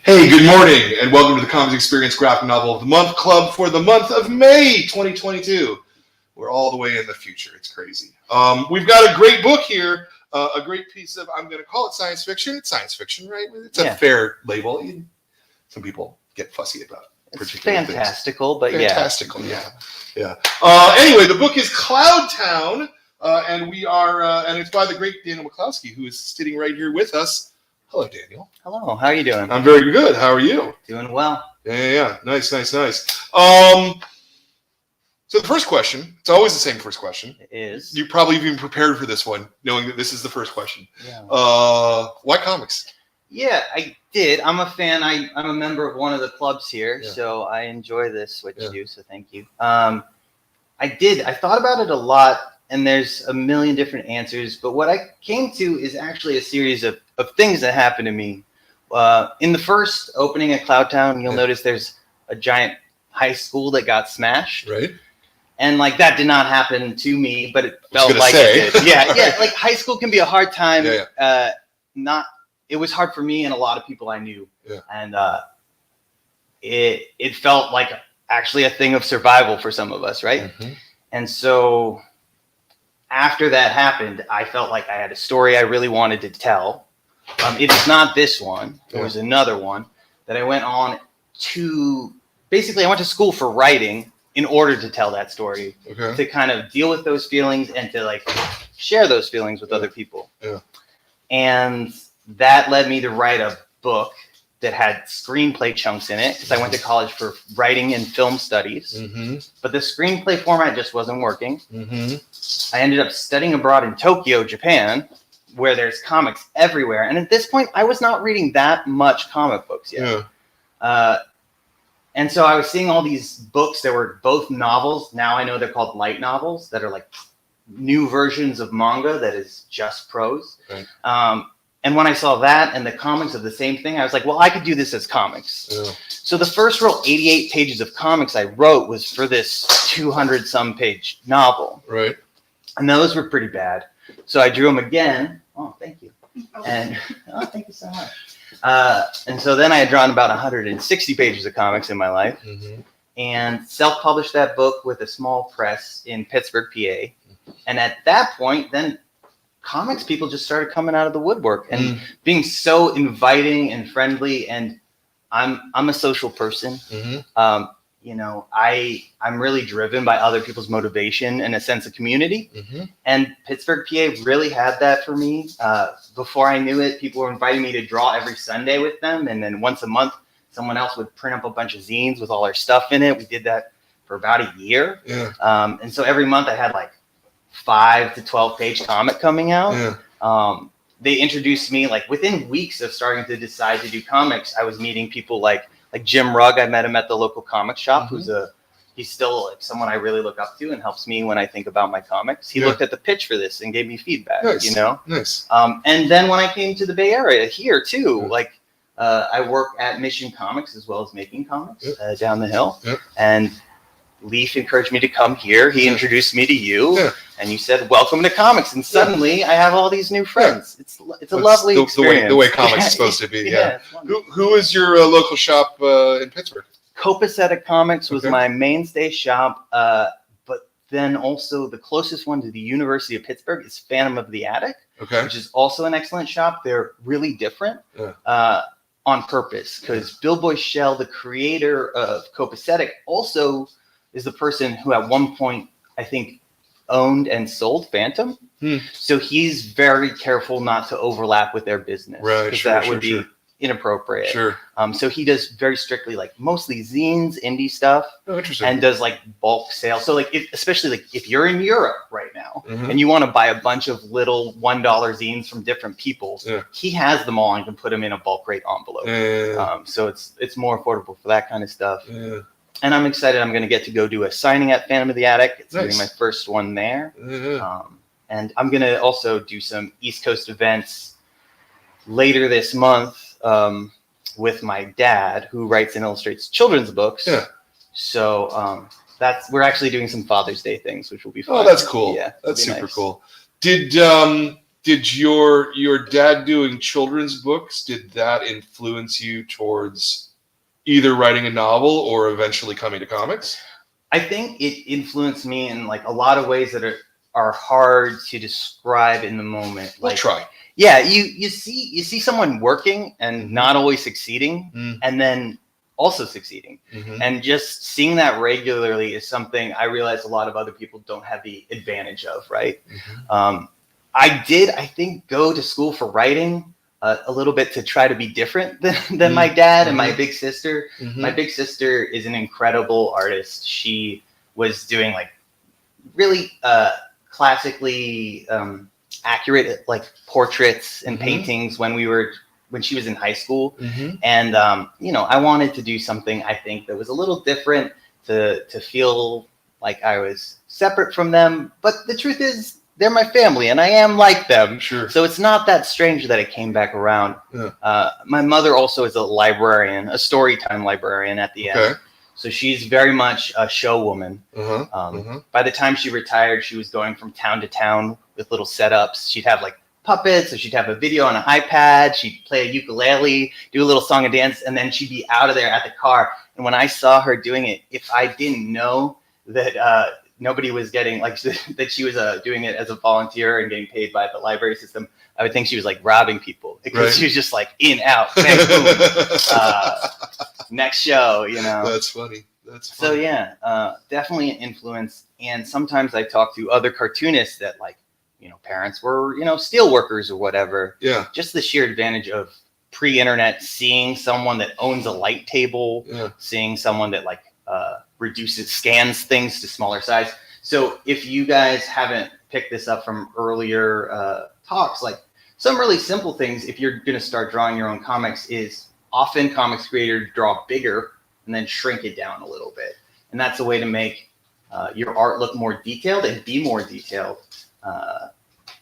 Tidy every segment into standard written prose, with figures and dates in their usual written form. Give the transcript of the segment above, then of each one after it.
Hey, good morning, and welcome to the Comics Experience Graphic Novel of the Month Club for the month of May 2022. We're all the way in the future. It's crazy. We've got a great book here, a great piece of, I'm going to call it science fiction. It's science fiction, right? It's a fair label. Some people get fussy about it. It's fantastical, but fantastical, yeah. Anyway, the book is Cloud Town, and we are, and it's by the great Daniel McCLOSKEY, who is sitting right here with us. Hello, Daniel. Hello. How are you doing? I'm very good. How are you? Doing well. Yeah. Nice. So the first question, it's always the same first question. It is. You probably even prepared for this one, knowing that this is the first question. Yeah. Why comics? Yeah, I did. I'm a fan. I'm a member of one of the clubs here, so I enjoy this, what you do, so thank you. I thought about it a lot, and there's a million different answers, but what I came to is actually a series of things that happened to me. In the first opening at Cloud Town, you'll notice there's a giant high school that got smashed. Right. And like that did not happen to me, but it felt like it did. Yeah. Like high school can be a hard time. It was hard for me and a lot of people I knew. Yeah. And it felt like actually a thing of survival for some of us, right? Mm-hmm. And so after that happened, I felt like I had a story I really wanted to tell. It is not this one. There was another one that I went on to. Basically, I went to school for writing in order to tell that story, to kind of deal with those feelings and to like share those feelings with other people. Yeah. And that led me to write a book that had screenplay chunks in it because I went to college for writing and film studies. Mm-hmm. But the screenplay format just wasn't working. Mm-hmm. I ended up studying abroad in Tokyo, Japan, where there's comics everywhere. And at this point, I was not reading that much comic books yet. Yeah. And so I was seeing all these books that were both novels. Now I know they're called light novels that are like new versions of manga that is just prose. Right. And when I saw that and the comics of the same thing, I was like, well, I could do this as comics. Yeah. So the first real 88 pages of comics I wrote was for this 200-some page novel. Right. And those were pretty bad. So I drew them again. Oh, thank you. And thank you so much. And so then I had drawn about 160 pages of comics in my life, and self-published that book with a small press in Pittsburgh, PA. And at that point, then comics people just started coming out of the woodwork and being so inviting and friendly. And I'm a social person. I'm really driven by other people's motivation and a sense of community. And Pittsburgh, PA really had that for me. Before I knew it, people were inviting me to draw every Sunday with them. And then once a month, someone else would print up a bunch of zines with all our stuff in it. We did that for about a year. Yeah. And so every month I had like 5 to 12 page comic coming out. Yeah. They introduced me like within weeks of starting to decide to do comics. I was meeting people like Jim Rugg. I met him at the local comic shop. He's still like someone I really look up to and helps me when I think about my comics. He looked at the pitch for this and gave me feedback. Nice. Nice. And then when I came to the Bay Area here too, I work at Mission Comics as well as making comics down the hill. And Leaf encouraged me to come here. He introduced me to you, and you said, "Welcome to comics." And suddenly, I have all these new friends. It's a lovely experience. The way comics is supposed to be. Yeah. Who is your local shop in Pittsburgh? Copacetic Comics was my mainstay shop, but then also the closest one to the University of Pittsburgh is Phantom of the Attic, which is also an excellent shop. They're really different on purpose because Bill Boychelle, the creator of Copacetic, also is the person who at one point, I think, owned and sold Phantom. So he's very careful not to overlap with their business. Right, because that would be inappropriate. Sure. So he does very strictly like mostly zines, indie stuff. Oh, interesting. And does like bulk sales. So like especially like if you're in Europe right now and you want to buy a bunch of little $1 zines from different people, he has them all and can put them in a bulk rate envelope. So it's more affordable for that kind of stuff. Yeah. And I'm excited. I'm going to get to go do a signing at Phantom of the Attic. It's going to be my first one there. And I'm going to also do some East Coast events later this month with my dad, who writes and illustrates children's books. Yeah. So we're actually doing some Father's Day things, which will be fun. Oh, that's cool. Yeah, that's super cool. Did Did your dad doing children's books, did that influence you towards either writing a novel or eventually coming to comics? I think it influenced me in like a lot of ways that are hard to describe in the moment. We'll Like, try. yeah, you see someone working and not always succeeding, and then also succeeding, and just seeing that regularly is something I realize a lot of other people don't have the advantage of, right? I did, I think, go to school for writing a little bit to try to be different than my dad and my big sister. My big sister is an incredible artist. She was doing like really classically accurate like portraits and paintings when she was in high school. And I wanted to do something, I think, that was a little different, to feel like I was separate from them. But the truth is, they're my family, and I am like them. Sure. So it's not that strange that it came back around. Yeah. My mother also is a librarian, a storytime librarian at the end. So she's very much a show woman. By the time she retired, she was going from town to town with little setups. She'd have like puppets, or she'd have a video on an iPad. She'd play a ukulele, do a little song and dance, and then she'd be out of there at the car. And when I saw her doing it, if I didn't know that nobody was getting like that she was doing it as a volunteer and getting paid by the library system, I would think she was like robbing people, because she was just like in, out, bang, boom. Next show, That's funny. So yeah, definitely an influence. And sometimes I talk to other cartoonists that like, parents were, steel workers or whatever. Yeah. Just the sheer advantage of pre-internet, seeing someone that owns a light table, seeing someone that like scans things to smaller size. So if you guys haven't picked this up from earlier talks, like some really simple things, if you're going to start drawing your own comics, is often comics creators draw bigger and then shrink it down a little bit. And that's a way to make your art look more detailed and be more detailed.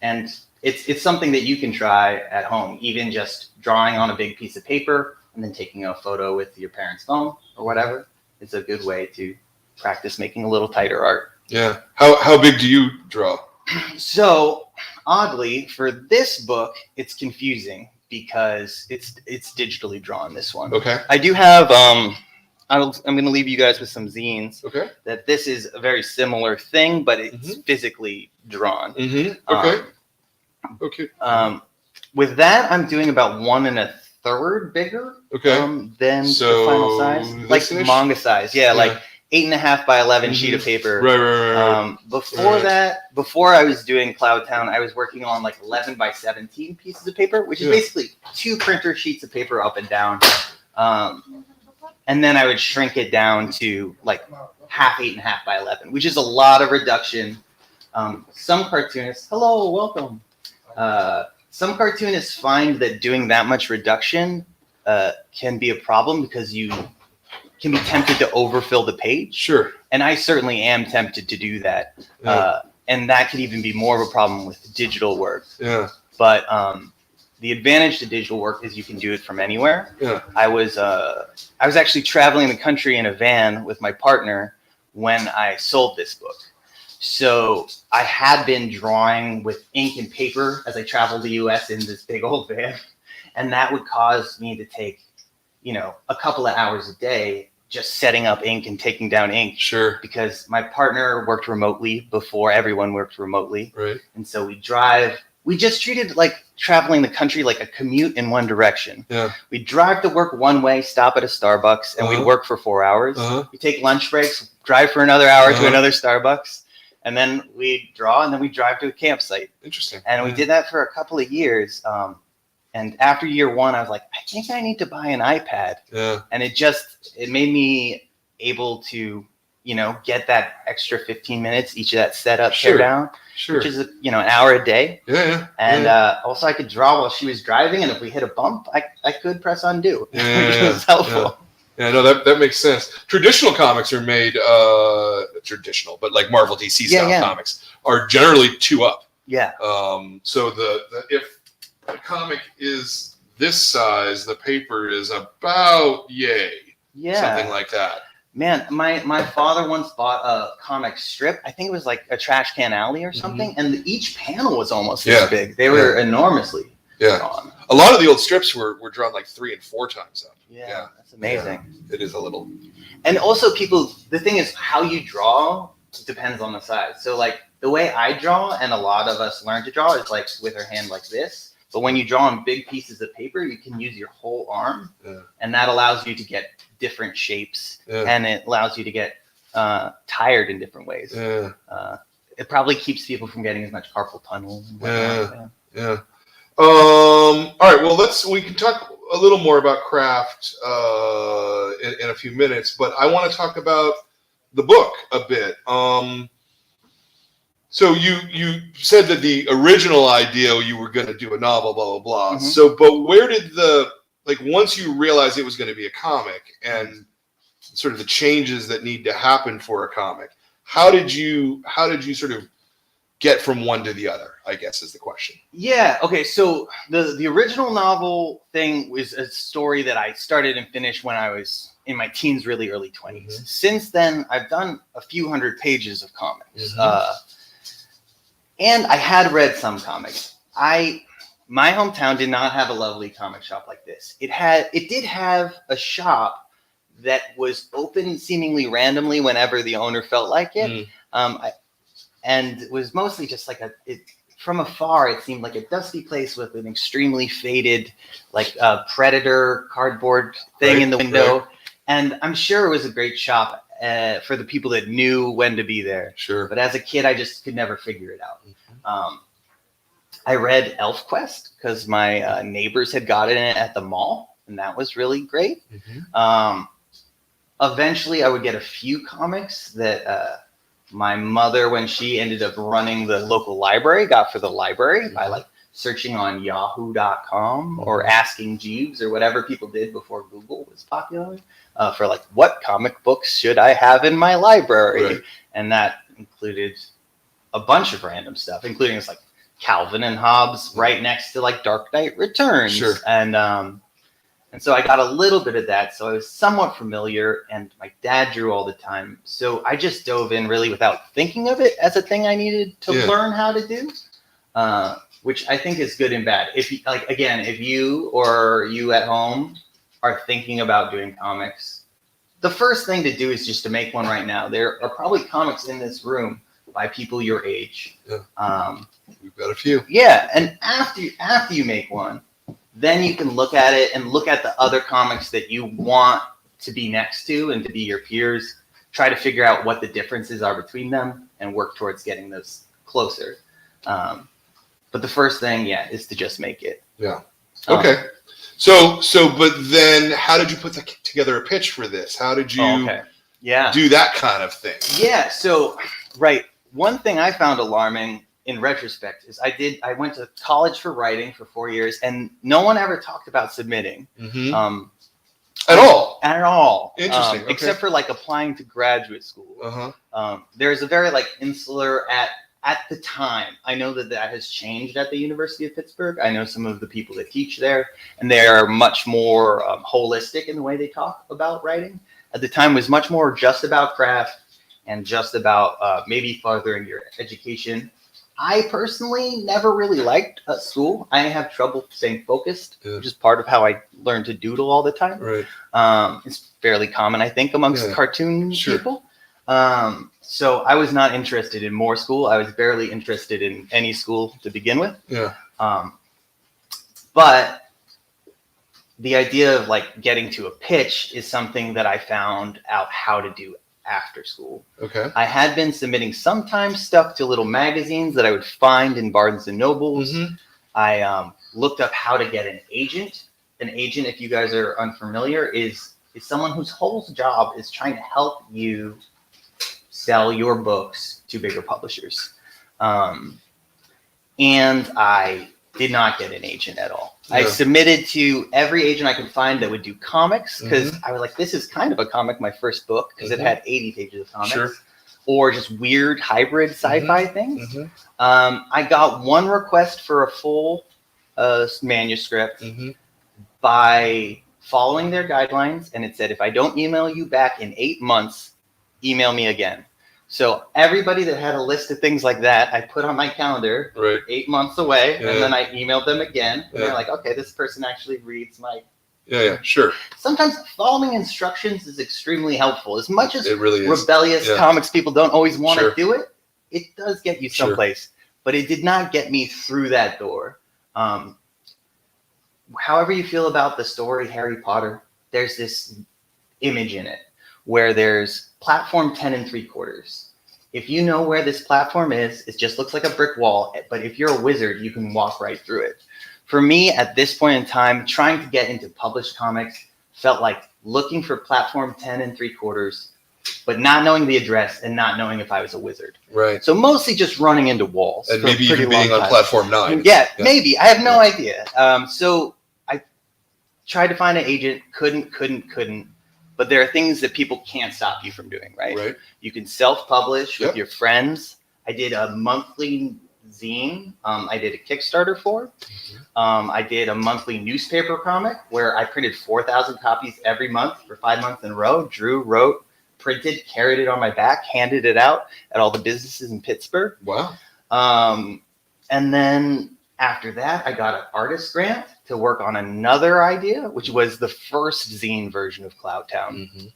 And it's something that you can try at home, even just drawing on a big piece of paper and then taking a photo with your parents' phone or whatever. It's a good way to practice making a little tighter art. Yeah. How big do you draw? So oddly, for this book, it's confusing because it's digitally drawn, this one. Okay. I do have I'm going to leave you guys with some zines. Okay. That this is a very similar thing, but it's physically drawn. Okay. Okay. With that, I'm doing about 1 1/3 bigger. Than the final size, like manga size. Yeah, like 8.5 by 11 sheet of paper. Right. Before that, before I was doing Cloud Town, I was working on like 11 by 17 pieces of paper, which is basically 2 printer sheets of paper up and down. And then I would shrink it down to like half 8.5 by 11, which is a lot of reduction. Some cartoonists, hello, welcome. Some cartoonists find that doing that much reduction can be a problem, because you can be tempted to overfill the page. Sure. And I certainly am tempted to do that. And that could even be more of a problem with digital work. Yeah. But the advantage to digital work is you can do it from anywhere. Yeah. I was actually traveling the country in a van with my partner when I sold this book. So I had been drawing with ink and paper as I traveled the US in this big old van. And that would cause me to take, a couple of hours a day just setting up ink and taking down ink. Sure. Because my partner worked remotely before everyone worked remotely. Right. And so we just treated like traveling the country like a commute in one direction. Yeah. We drive to work one way, stop at a Starbucks, and we work for 4 hours. We take lunch breaks, drive for another hour to another Starbucks, and then we draw, and then we drive to a campsite. Interesting. And we did that for a couple of years. And after year 1, I was like, I think I need to buy an iPad. Yeah. And it made me able to, get that extra 15 minutes each of that setup, tear down, which is, an hour a day. Yeah. And also I could draw while she was driving. And if we hit a bump, I could press undo, which was helpful. Yeah, no, that makes sense. Traditional comics are made, but like Marvel DC style comics are generally 2 up. Yeah. So if the comic is this size, the paper is about something like that. Man, my father once bought a comic strip. I think it was like a Trash Can Alley or something, and each panel was almost this big. They were enormously drawn. A lot of the old strips were drawn like 3 and 4 times up. Yeah, that's amazing. Yeah, it is a little. And also, the thing is, how you draw depends on the size. So, like, the way I draw, and a lot of us learn to draw, is like with our hand like this. But when you draw on big pieces of paper, you can use your whole arm, and that allows you to get different shapes, and it allows you to get tired in different ways. It probably keeps people from getting as much carpal tunnel. Yeah. All right. Well, we can talk a little more about craft in a few minutes, but I want to talk about the book a bit. So you said that the original idea you were going to do a novel, blah blah blah. So, but where did once you realized it was going to be a comic and sort of the changes that need to happen for a comic, how did you sort of get from one to the other, I guess is the question. Yeah. Okay. So the original novel thing was a story that I started and finished when I was in my teens, really early 20s. Since then, I've done a few hundred pages of comics. And I had read some comics. My hometown did not have a lovely comic shop like this. It did have a shop that was open seemingly randomly whenever the owner felt like it. And it was mostly just like from afar, it seemed like a dusty place with an extremely faded, like Predator cardboard thing in the window. Right. And I'm sure it was a great shop for the people that knew when to be there. Sure. But as a kid, I just could never figure it out. I read ElfQuest because my neighbors had gotten it at the mall, and that was really great. Eventually, I would get a few comics that my mother, when she ended up running the local library, got for the library by like searching on yahoo.com or asking Jeeves or whatever people did before Google was popular for like, what comic books should I have in my library? Right. And that included a bunch of random stuff, including it's like Calvin and Hobbes right next to like Dark Knight Returns. Sure. And so I got a little bit of that. So I was somewhat familiar, and my dad drew all the time. So I just dove in really without thinking of it as a thing I needed to learn how to do, which I think is good and bad. If you or you at home are thinking about doing comics, the first thing to do is just to make one right now. There are probably comics in this room by people your age. We've got a few. Yeah, and after you make one, then you can look at it and look at the other comics that you want to be next to and to be your peers. Try to figure out what the differences are between them and work towards getting those closer. But the first thing, is to just make it. Yeah. Okay. But then how did you put together a pitch for this? How did you do that kind of thing? Yeah. So, right. One thing I found alarming in retrospect is I went to college for writing for 4 years, and no one ever talked about submitting. At all? At all. Interesting. Okay. Except for like applying to graduate school. There's a very like insular at the time. I know that has changed at the University of Pittsburgh. I know some of the people that teach there, and they are much more holistic in the way they talk about writing. At the time, it was much more just about craft and just about maybe furthering your education. I personally never really liked school. I have trouble staying focused, which is part of how I learned to doodle all the time. Right. It's fairly common, I think, amongst cartoon people. So I was not interested in more school. I was barely interested in any school to begin with. Yeah. But the idea of like getting to a pitch is something that I found out how to do after school. Okay. I had been submitting sometimes stuff to little magazines that I would find in Barnes and Nobles. I looked up how to get an agent. An agent, if you guys are unfamiliar, is someone whose whole job is trying to help you sell your books to bigger publishers. And I did not get an agent at all. I submitted to every agent I could find that would do comics, because I was like, this is kind of a comic, my first book, because it had 80 pages of comics, or just weird hybrid sci-fi things. I got one request for a full manuscript by following their guidelines, and it said, if I don't email you back in 8 months, email me again. So everybody that had a list of things like that, I put on my calendar, Right. 8 months away, Yeah. and then I emailed them again. And Yeah. they're like, okay, this person actually reads my... Yeah, sure. Sometimes following instructions is extremely helpful. As much as It really is. rebellious comics people don't always want to Sure. do it, it does get you someplace. But it did not get me through that door. However you feel about the story Harry Potter, there's this image in it where there's platform 10 3/4. If you know where this platform is, it just looks like a brick wall. But if you're a wizard, you can walk right through it. For me, at this point in time, trying to get into published comics felt like looking for platform 10 3/4, but not knowing the address and not knowing if I was a wizard. Right. So mostly just running into walls. And for a maybe pretty even being long on time. platform 9. Yeah, maybe. I have no idea. So I tried to find an agent, couldn't. But there are things that people can't stop you from doing, right? Right. You can self-publish Yep. with your friends. I did a monthly zine. I did a Kickstarter for. I did a monthly newspaper comic where I printed 4,000 copies every month for 5 months in a row. Drew, wrote, printed, carried it on my back, handed it out at all the businesses in Pittsburgh. Wow. And then after that, I got an artist grant to work on another idea, which was the first zine version of Cloudtown. Mm-hmm.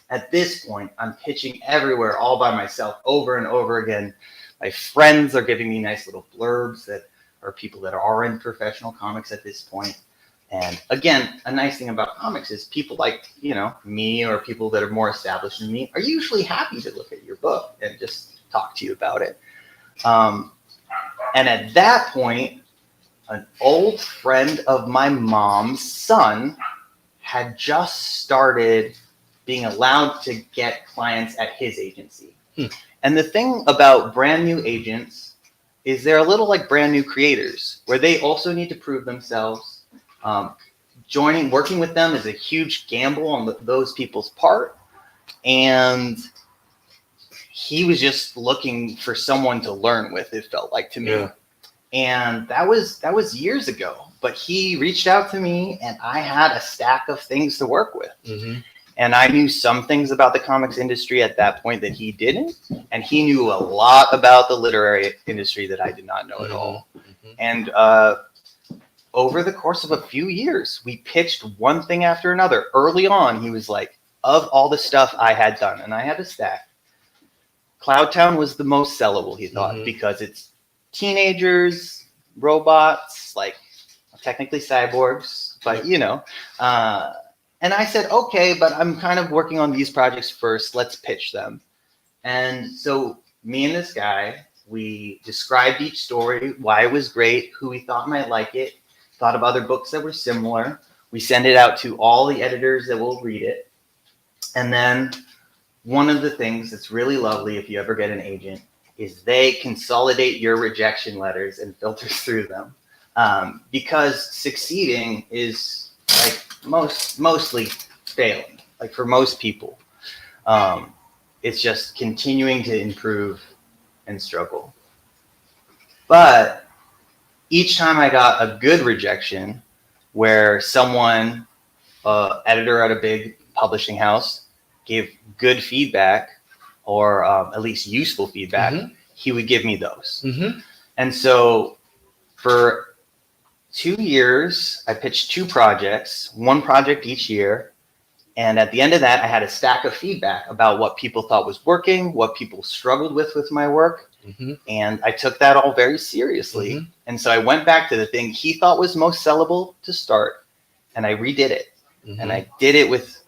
At this point, I'm pitching everywhere all by myself over and over again. My friends are giving me nice little blurbs that are people that are in professional comics at this point. And again, a nice thing about comics is people like, me or people that are more established than me are usually happy to look at your book and just talk to you about it. And at that point, an old friend of my mom's son had just started being allowed to get clients at his agency. And the thing about brand new agents is they're a little like brand new creators, where they also need to prove themselves. Working with them is a huge gamble on those people's part. And he was just looking for someone to learn with, it felt like to me. Yeah. And that was years ago, but he reached out to me and I had a stack of things to work with. Mm-hmm. And I knew some things about the comics industry at that point that he didn't. And he knew a lot about the literary industry that I did not know at all. Mm-hmm. And over the course of a few years, we pitched one thing after another. Early on, he was like, of all the stuff I had done, and I had a stack, Cloudtown was the most sellable, he thought, because it's teenagers, robots, like technically cyborgs, but and I said, okay, but I'm kind of working on these projects first. Let's pitch them. And so me and this guy, we described each story, why it was great, who we thought might like it, thought of other books that were similar. We send it out to all the editors that will read it. And then one of the things that's really lovely if you ever get an agent is they consolidate your rejection letters and filter through them. Because succeeding is like mostly failing, like for most people. It's just continuing to improve and struggle. But each time I got a good rejection where someone, editor at a big publishing house, gave good feedback or at least useful feedback, he would give me those. And so for 2 years, I pitched 2 projects, 1 project each year. And at the end of that, I had a stack of feedback about what people thought was working, what people struggled with my work. And I took that all very seriously. And so I went back to the thing he thought was most sellable to start, and I redid it. And I did it with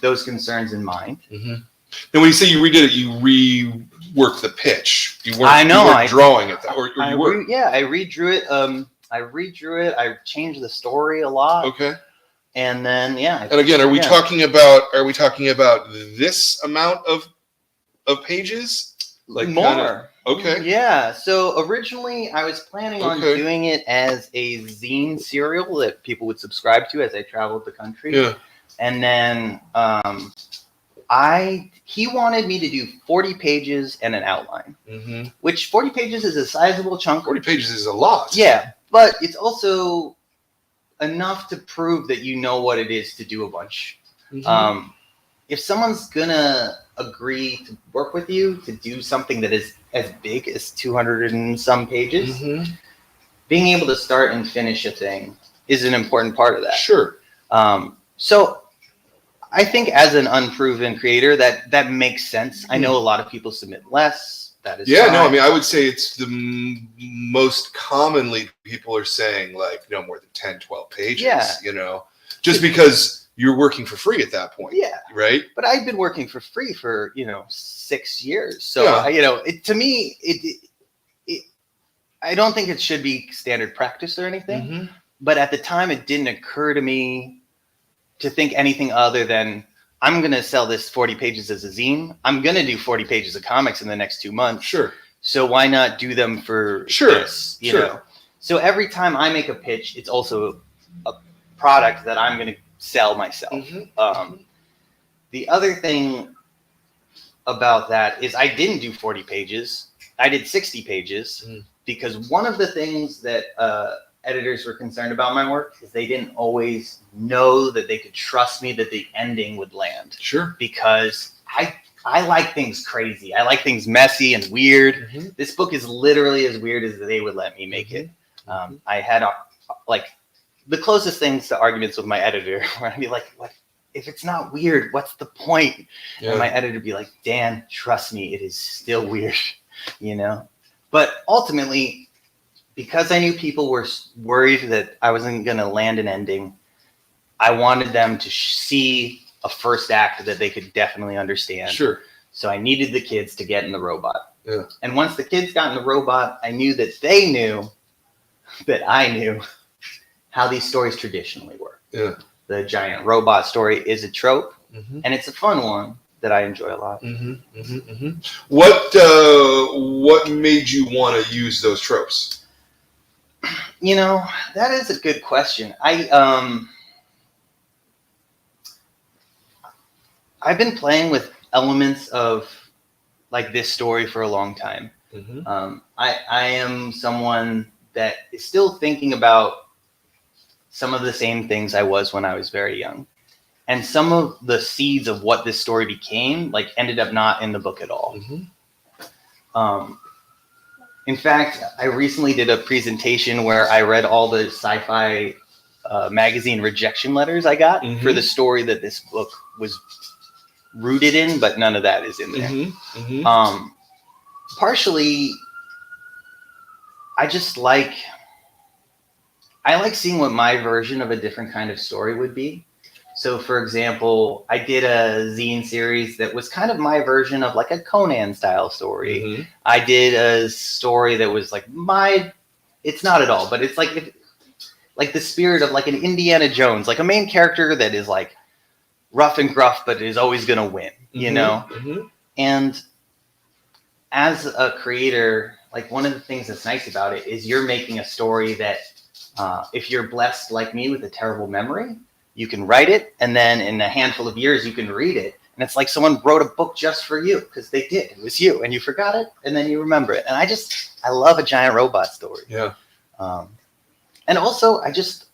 those concerns in mind. And when you say you redid it, you reworked the pitch. You weren't, I know. You weren't drawing it, or you were. I redrew it. I changed the story a lot. Okay. And then And again, are we talking about this amount of pages? Like more? Okay. Yeah. So originally, I was planning on doing it as a zine serial that people would subscribe to as I traveled the country. Yeah. And then he wanted me to do 40 pages and an outline, which 40 pages is a sizable chunk. 40 pages is a lot. Yeah, but it's also enough to prove that you know what it is to do a bunch. Mhm. If someone's gonna agree to work with you to do something that is as big as 200 and some pages, Mhm. being able to start and finish a thing is an important part of that. Sure. So I think as an unproven creator, that makes sense. I know a lot of people submit less. That is Yeah, fine. no, I mean, I would say it's the most commonly people are saying like no more than 10, 12 pages, Yeah. you know, just because you're working for free at that point. Yeah. Right. But I've been working for free for, 6 years. So, Yeah. to me, I don't think it should be standard practice or anything. Mhm. But at the time, it didn't occur to me to think anything other than I'm going to sell this 40 pages as a zine. I'm going to do 40 pages of comics in the next 2 months. Sure. So why not do them for Sure. this, you know? So every time I make a pitch, it's also a product that I'm going to sell myself. The other thing about that is I didn't do 40 pages. I did 60 pages because one of the things that editors were concerned about my work is they didn't always know that they could trust me that the ending would land. Sure. Because I like things crazy. I like things messy and weird. This book is literally as weird as they would let me make it. I had the closest things to arguments with my editor where I'd be like, "What? If it's not weird, what's the point?" Yeah. And my editor would be like, "Dan, trust me, it is still weird," you know? But ultimately, because I knew people were worried that I wasn't going to land an ending, I wanted them to see a first act that they could definitely understand. Sure. So I needed the kids to get in the robot. Yeah. And once the kids got in the robot, I knew that they knew that I knew how these stories traditionally work. Yeah. The giant robot story is a trope, and it's a fun one that I enjoy a lot. What made you want to use those tropes? That is a good question. I've been playing with elements of like this story for a long time. I am someone that is still thinking about some of the same things I was when I was very young. And some of the seeds of what this story became, ended up not in the book at all. In fact, I recently did a presentation where I read all the sci-fi magazine rejection letters I got for the story that this book was rooted in, but none of that is in there. Partially, I like seeing what my version of a different kind of story would be. So, for example, I did a zine series that was kind of my version of like a Conan style story. I did a story that was like it's not at all, but it's like the spirit of like an Indiana Jones, like a main character that is like rough and gruff, but is always going to win, you know? And as a creator, like one of the things that's nice about it is you're making a story that if you're blessed like me with a terrible memory, you can write it, and then in a handful of years, you can read it. And it's like someone wrote a book just for you, because they did. It was you, and you forgot it, and then you remember it. And I love a giant robot story. Yeah. And also, it's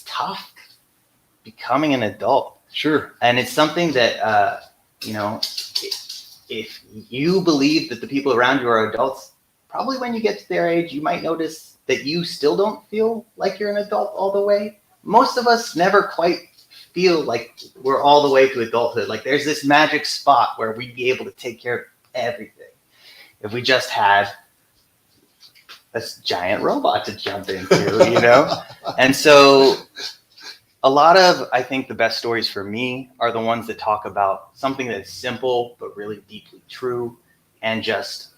tough becoming an adult. Sure. And it's something that, if you believe that the people around you are adults, probably when you get to their age, you might notice that you still don't feel like you're an adult all the way. Most of us never quite feel like we're all the way to adulthood. Like there's this magic spot where we'd be able to take care of everything if we just had a giant robot to jump into, And so a lot of, I think the best stories for me are the ones that talk about something that's simple but really deeply true and just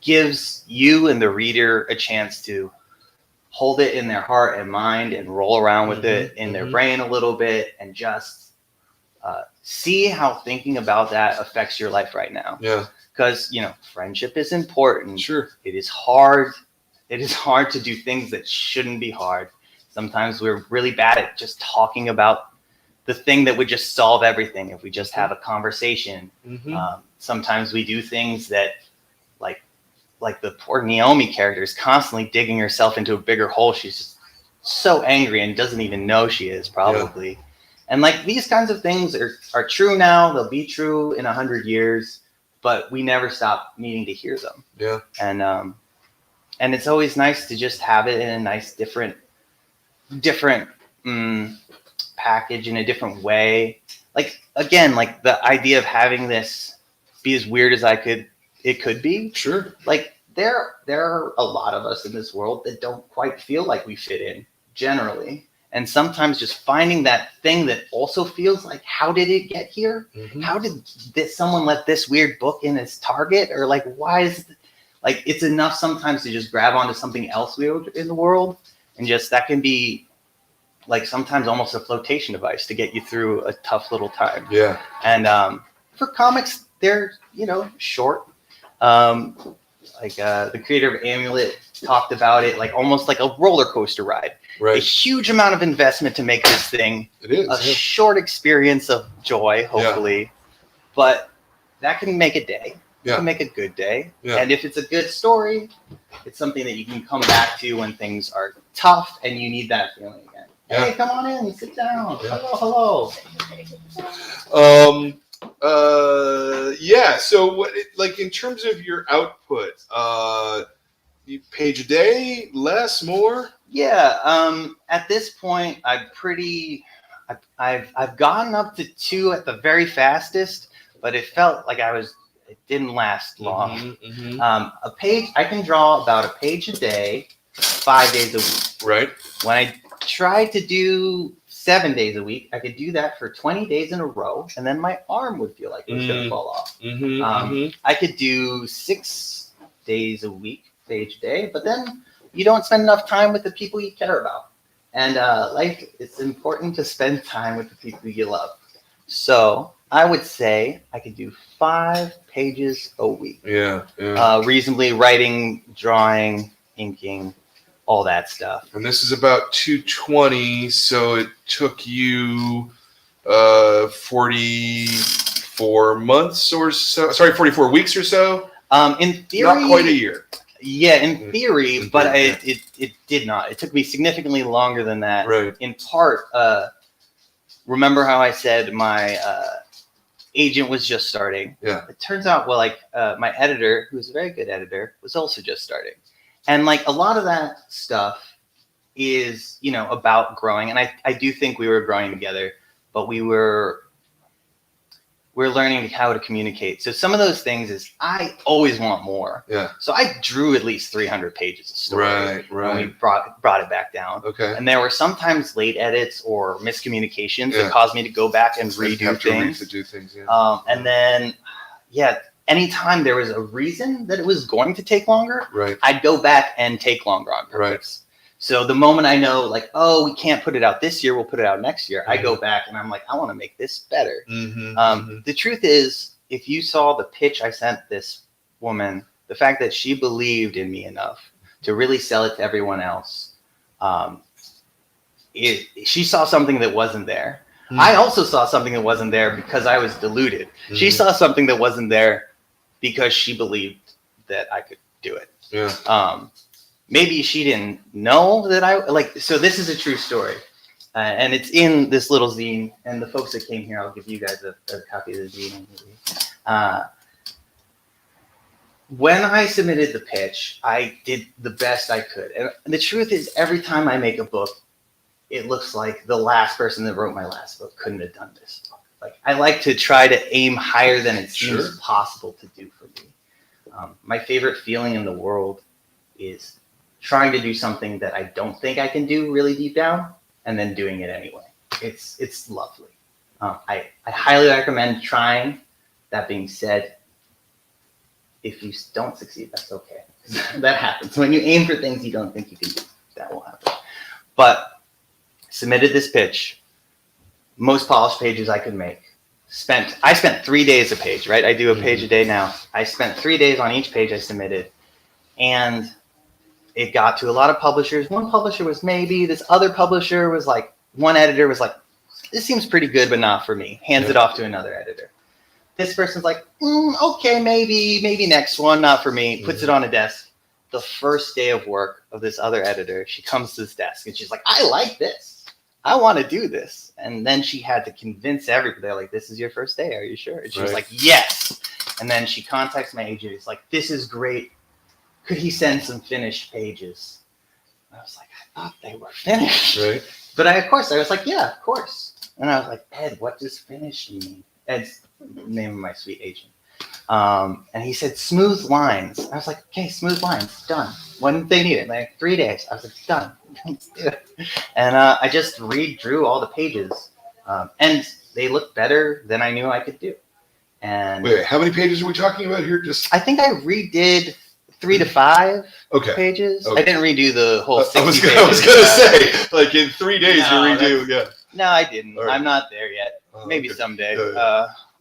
gives you and the reader a chance to hold it in their heart and mind and roll around with it in their brain a little bit and just see how thinking about that affects your life right now. Yeah. Because, friendship is important. Sure. It is hard. It is hard to do things that shouldn't be hard. Sometimes we're really bad at just talking about the thing that would just solve everything if we just have a conversation. Sometimes we do things that like the poor Naomi character is constantly digging herself into a bigger hole she's just so angry and doesn't even know she is probably. Yeah. And like these kinds of things are true now. They'll be true in 100 years, but we never stop needing to hear them. Yeah. And it's always nice to just have it in a nice different package in a different way. Like again, like the idea of having this be as weird as it could be. Sure. Like there are a lot of us in this world that don't quite feel like we fit in generally. And sometimes just finding that thing that also feels like, how did it get here? Mm-hmm. How did someone let this weird book in as Target? Or like, why is it? Like, it's enough sometimes to just grab onto something else weird in the world. And just that can be like sometimes almost a flotation device to get you through a tough little time. Yeah. And for comics, they're, short. The creator of Amulet talked about it like almost like a roller coaster ride. Right. A huge amount of investment to make this thing. It is a short experience of joy, hopefully, but that can make a day. Yeah. It can make a good day. Yeah. And if it's a good story, it's something that you can come back to when things are tough and you need that feeling again. Yeah. Hey, come on in, sit down. Yeah. Hello. Yeah. So what, like in terms of your output, page a day, less, more? Yeah. At this point, I've gotten up to 2 at the very fastest, but it felt like it didn't last long. Mm-hmm. A page, I can draw about a page a day, 5 days a week. Right. When I tried to do 7 days a week, I could do that for 20 days in a row, and then my arm would feel like it was going to fall off. I could do 6 days a week, page a day, but then you don't spend enough time with the people you care about. And it's important to spend time with the people you love. So I would say I could do 5 pages a week. Yeah. Reasonably writing, drawing, inking, all that stuff. And this is about 220, so it took you 44 months or so. Sorry, 44 weeks or so. In theory, not quite a year. Yeah, in theory, but it did not. It took me significantly longer than that. Right. In part, remember how I said my agent was just starting? Yeah. It turns out, my editor, who's a very good editor, was also just starting. And like a lot of that stuff is, about growing. And I do think we were growing together, but we're learning how to communicate. So some of those things is I always want more. Yeah. So I drew at least 300 pages of story. Right. And we brought it back down. Okay. And there were sometimes late edits or miscommunications that caused me to go back and redo things. To do things. Yeah. And then, anytime there was a reason that it was going to take longer, right, I'd go back and take longer on purpose. Right. So the moment I know, we can't put it out this year, we'll put it out next year, I go back and I'm like, I want to make this better. The truth is, if you saw the pitch I sent this woman, the fact that she believed in me enough to really sell it to everyone else, she saw something that wasn't there. I also saw something that wasn't there because I was deluded. She saw something that wasn't there because she believed that I could do it. Yeah. Maybe she didn't know that so this is a true story. And it's in this little zine. And the folks that came here, I'll give you guys a copy of the zine. When I submitted the pitch, I did the best I could. And the truth is, every time I make a book, it looks like the last person that wrote my last book couldn't have done this book. I like to try to aim higher than it seems possible to do for me. My favorite feeling in the world is trying to do something that I don't think I can do really deep down, and then doing it anyway. It's lovely. I highly recommend trying. That being said, if you don't succeed, that's okay. That happens. When you aim for things you don't think you can do, that will happen. But submitted this pitch, most polished pages I could make. I spent 3 days a page, right? I do a page a day now. I spent 3 days on each page I submitted, and it got to a lot of publishers. One publisher was maybe, this other publisher was like, one editor was like, this seems pretty good, but not for me. Hands it off to another editor. This person's like, okay, maybe next one, not for me. Puts it on a desk. the first day of work of this other editor, she comes to this desk and she's like, I like this. I want to do this. And then she had to convince everybody, like, this is your first day. Are you sure? And she was like, yes. And then she contacts my agent. It's like, this is great. Could he send some finished pages? I was like, I thought they were finished. Right. But I was like, yeah, of course. And I was like, Ed, what does finished mean? Ed's the name of my sweet agent. And he said, smooth lines. I was like, okay, smooth lines, done. When did they need it? Like 3 days. I was like, done. And I just redrew all the pages. And they looked better than I knew I could do. And Wait, how many pages are we talking about here? Just I think I redid 3 to 5 pages. Okay. I didn't redo the whole 60 I was pages. going to say, like in 3 days you redo, yeah. No, I didn't. Right. I'm not there yet. Maybe someday.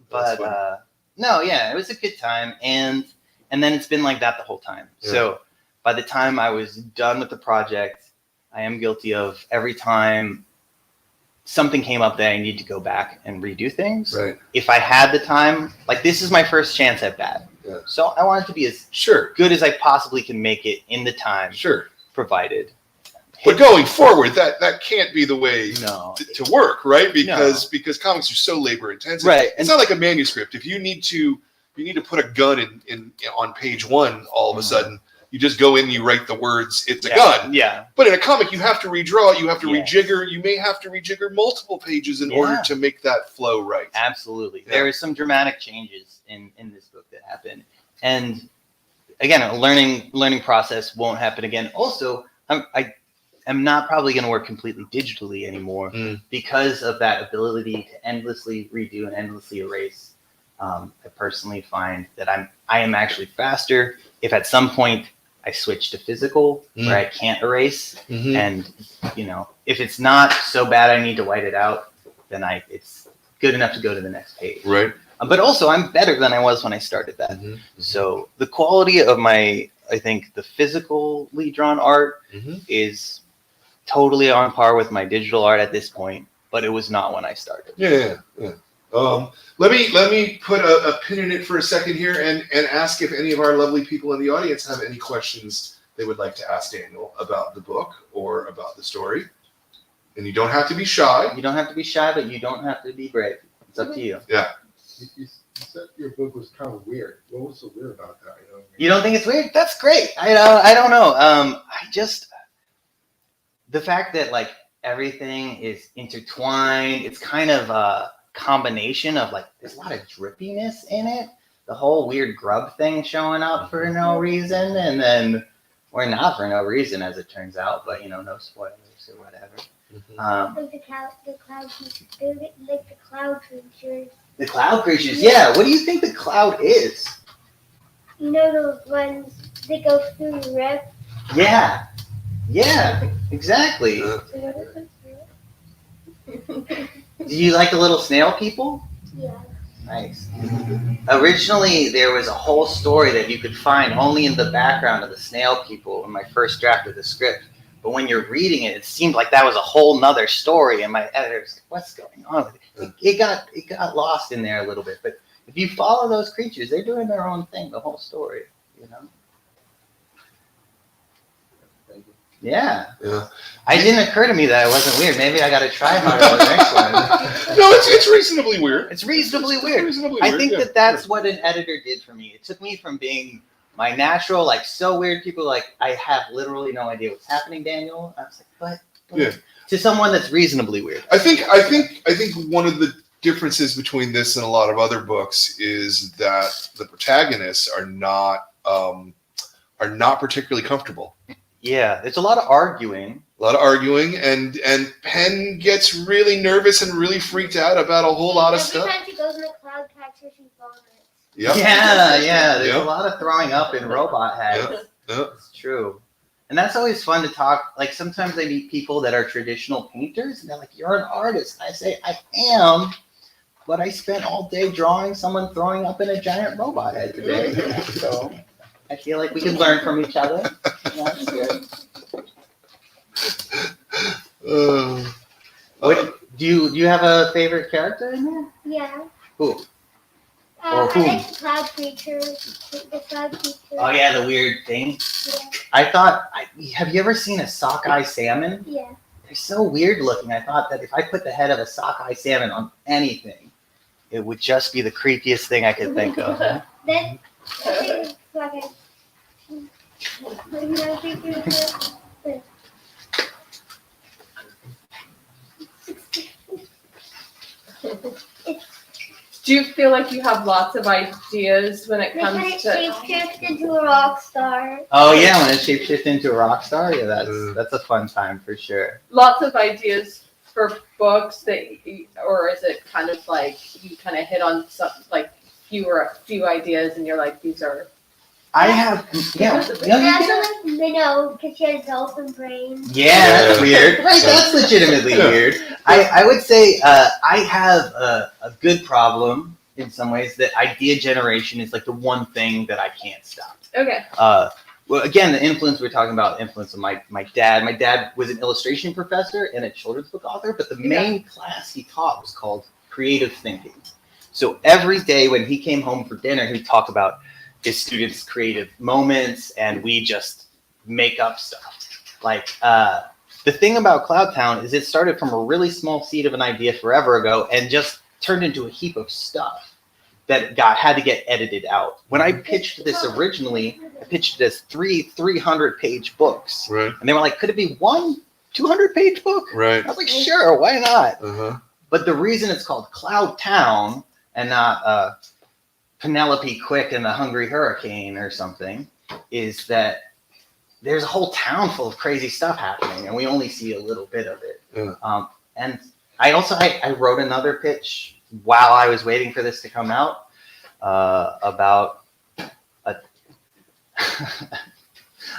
But no, yeah, it was a good time. And then it's been like that the whole time. Yeah. So by the time I was done with the project, I am guilty of every time something came up that I need to go back and redo things. Right. If I had the time, like this is my first chance at that. Yeah. So I want it to be as good as I possibly can make it in the time provided. But going forward, that can't be the way to work, right? Because comics are so labor intensive. Right. It's not like a manuscript. If you need to put a gun in on page 1 all of a sudden, you just go in and you write the words, it's a gun. Yeah. But in a comic, you have to redraw it, you have to rejigger, you may have to rejigger multiple pages in order to make that flow right. Absolutely. Yeah. There are some dramatic changes in this book that happen. And again, a learning process won't happen again. Also, I'm not probably going to work completely digitally anymore because of that ability to endlessly redo and endlessly erase. I personally find that I am actually faster if at some point I switch to physical where I can't erase. And, if it's not so bad I need to white it out, then it's good enough to go to the next page. Right. But also I'm better than I was when I started that. So the quality of I think the physically drawn art is totally on par with my digital art at this point, but it was not when I started. Yeah. Let me put a pin in it for a second here and ask if any of our lovely people in the audience have any questions they would like to ask Daniel about the book or about the story. And you don't have to be shy. You don't have to be shy, but you don't have to be brave. It's up to you. Yeah. You said your book was kind of weird. What was so weird about that? You don't think it's weird? That's great. I don't know. The fact that like everything is intertwined, it's kind of a combination of like there's a lot of drippiness in it. The whole weird grub thing showing up for no reason, and then or not for no reason as it turns out, but no spoilers or whatever. Like the cloud creatures. The cloud creatures, yeah. What do you think the cloud is? You know those ones that go through the rip? Yeah, exactly. Do you like the little snail people? Yeah. Nice. Originally, there was a whole story that you could find only in the background of the snail people in my first draft of the script. But when you're reading it, it seemed like that was a whole nother story, and my editor's like, what's going on with it? It got lost in there a little bit. But if you follow those creatures, they're doing their own thing, the whole story, Yeah. It didn't occur to me that it wasn't weird. Maybe I got to try harder on the next one. No, it's reasonably weird. It's reasonably weird. I think that's what an editor did for me. It took me from being my natural, like so weird people, like I have literally no idea what's happening, Daniel. I was like, but to someone that's reasonably weird. I think one of the differences between this and a lot of other books is that the protagonists are not particularly comfortable. Yeah, there's a lot of arguing. And Penn gets really nervous and really freaked out about a whole lot of stuff. Every time she goes in a cloud catcher, she vomits. Yep. Yeah. There's a lot of throwing up in robot heads. Yep. It's true. And that's always fun to talk. Like sometimes I meet people that are traditional painters and they're like, you're an artist. I say, I am, but I spent all day drawing someone throwing up in a giant robot head today. So I feel like we can learn from each other. That's good. Do you have a favorite character in there? Yeah. Who? Or whom? I like the cloud creature. The cloud creature. Oh yeah, the weird thing. Yeah. I thought, have you ever seen a sockeye salmon? Yeah. They're so weird looking. I thought that if I put the head of a sockeye salmon on anything, it would just be the creepiest thing I could think of. Then I think it's like another creature. Do you feel like you have lots of ideas when it They kind comes of to? shapeshift into a rock star. Oh yeah, when it shapeshifts into a rock star, yeah, that's a fun time for sure. Lots of ideas for books or is it kind of like you kind of hit on some like few ideas and you're like these are? I have, yeah. No, And you I can- also like Minnow because she has dolphin brain. Yeah, that's weird. Right, that's legitimately weird. I would say I have a good problem in some ways that idea generation is like the one thing that I can't stop. Okay. Well, again, the influence we're talking about, the influence of my dad. My dad was an illustration professor and a children's book author, but the main class he taught was called creative thinking. So every day when he came home for dinner, he'd talk about his students' creative moments, and we just make up stuff. Like the thing about Cloudtown is it started from a really small seed of an idea forever ago and just turned into a heap of stuff that had to get edited out. When I pitched this originally, I pitched it as 300-page books. Right. And they were like, could it be one 200-page book? Right. I was like, sure, why not? Uh-huh. But the reason it's called Cloudtown and not Penelope Quick and the Hungry Hurricane or something is that there's a whole town full of crazy stuff happening and we only see a little bit of it. Yeah. And I wrote another pitch while I was waiting for this to come out about a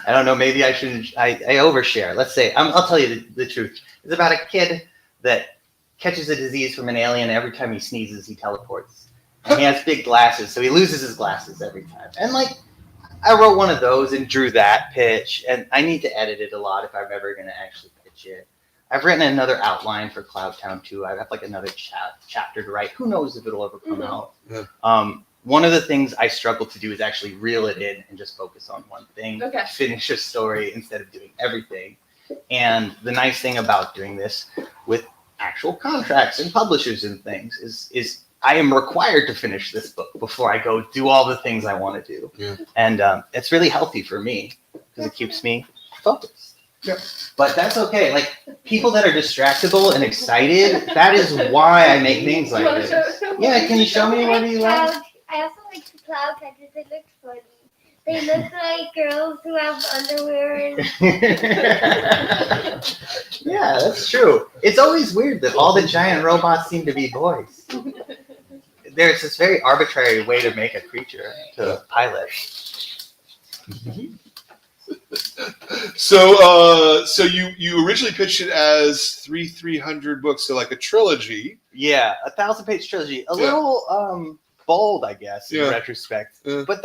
I don't know, maybe I overshare. Let's say, I'll tell you the truth. It's about a kid that catches a disease from an alien. Every time he sneezes, he teleports. And he has big glasses, so he loses his glasses every time. And like, I wrote one of those and drew that pitch, and I need to edit it a lot if I'm ever going to actually pitch it. I've written another outline for Cloudtown too. I have like another chapter to write. Who knows if it'll ever come out? Yeah. One of the things I struggle to do is actually reel it in and just focus on one thing, Okay. finish a story instead of doing everything. And the nice thing about doing this with actual contracts and publishers and things is I am required to finish this book before I go do all the things I want to do. Yeah. And it's really healthy for me because it keeps me focused. Yep. But that's okay. Like people that are distractible and excited, that is why I make things like this. Yeah, can you show me what you like? I also like the cloud catchers. They look funny. They look like girls who have underwear and Yeah, that's true. It's always weird that all the giant robots seem to be boys. There's this very arbitrary way to make a creature to pilot. So you originally pitched it as 300 books, so like a trilogy. Yeah, 1,000-page trilogy. A little bold, I guess, in Yeah. retrospect. Yeah. But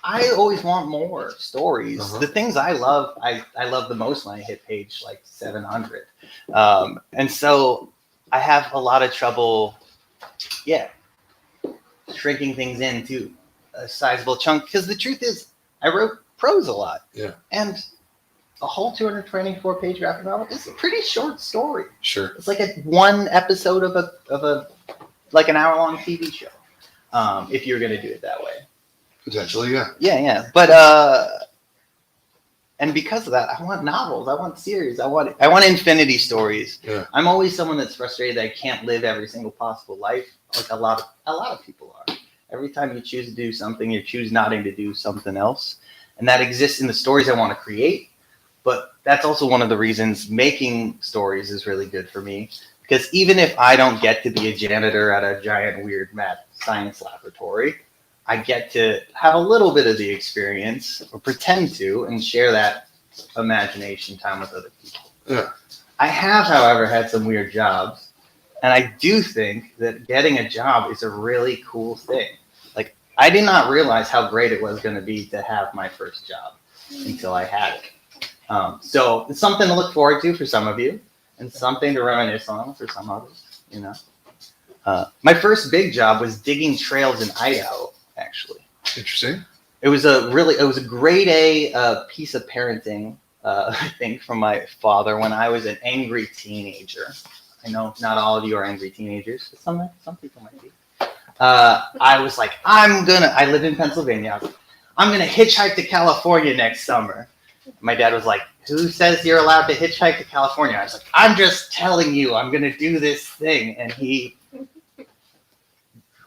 I always want more stories. Uh-huh. The things I love the most when I hit page like 700. And so I have a lot of trouble, shrinking things into a sizable chunk. Because the truth is, I wrote prose a lot. Yeah. And a whole 224-page graphic novel is a pretty short story. Sure. It's like one episode of a like an hour-long TV show. If you were going to do it that way. Potentially, yeah. Yeah. But and because of that, I want novels. I want series. I want infinity stories. Yeah. I'm always someone that's frustrated that I can't live every single possible life. Like a lot of people are. Every time you choose to do something, you choose not to do something else, and that exists in the stories I want to create. But that's also one of the reasons making stories is really good for me. Because even if I don't get to be a janitor at a giant weird mad science laboratory, I get to have a little bit of the experience, or pretend to, and share that imagination time with other people. Yeah. I have, however, had some weird jobs, and I do think that getting a job is a really cool thing. Like, I did not realize how great it was going to be to have my first job until I had it. So it's something to look forward to for some of you, and something to reminisce on for some others, you know. My first big job was digging trails in Idaho, actually. Interesting. It was a grade A piece of parenting, I think, from my father when I was an angry teenager. I know not all of you are angry teenagers, but some people might be. I was like, I live in Pennsylvania. I'm going to hitchhike to California next summer. My dad was like, who says you're allowed to hitchhike to California? I was like, I'm just telling you, I'm going to do this thing. And he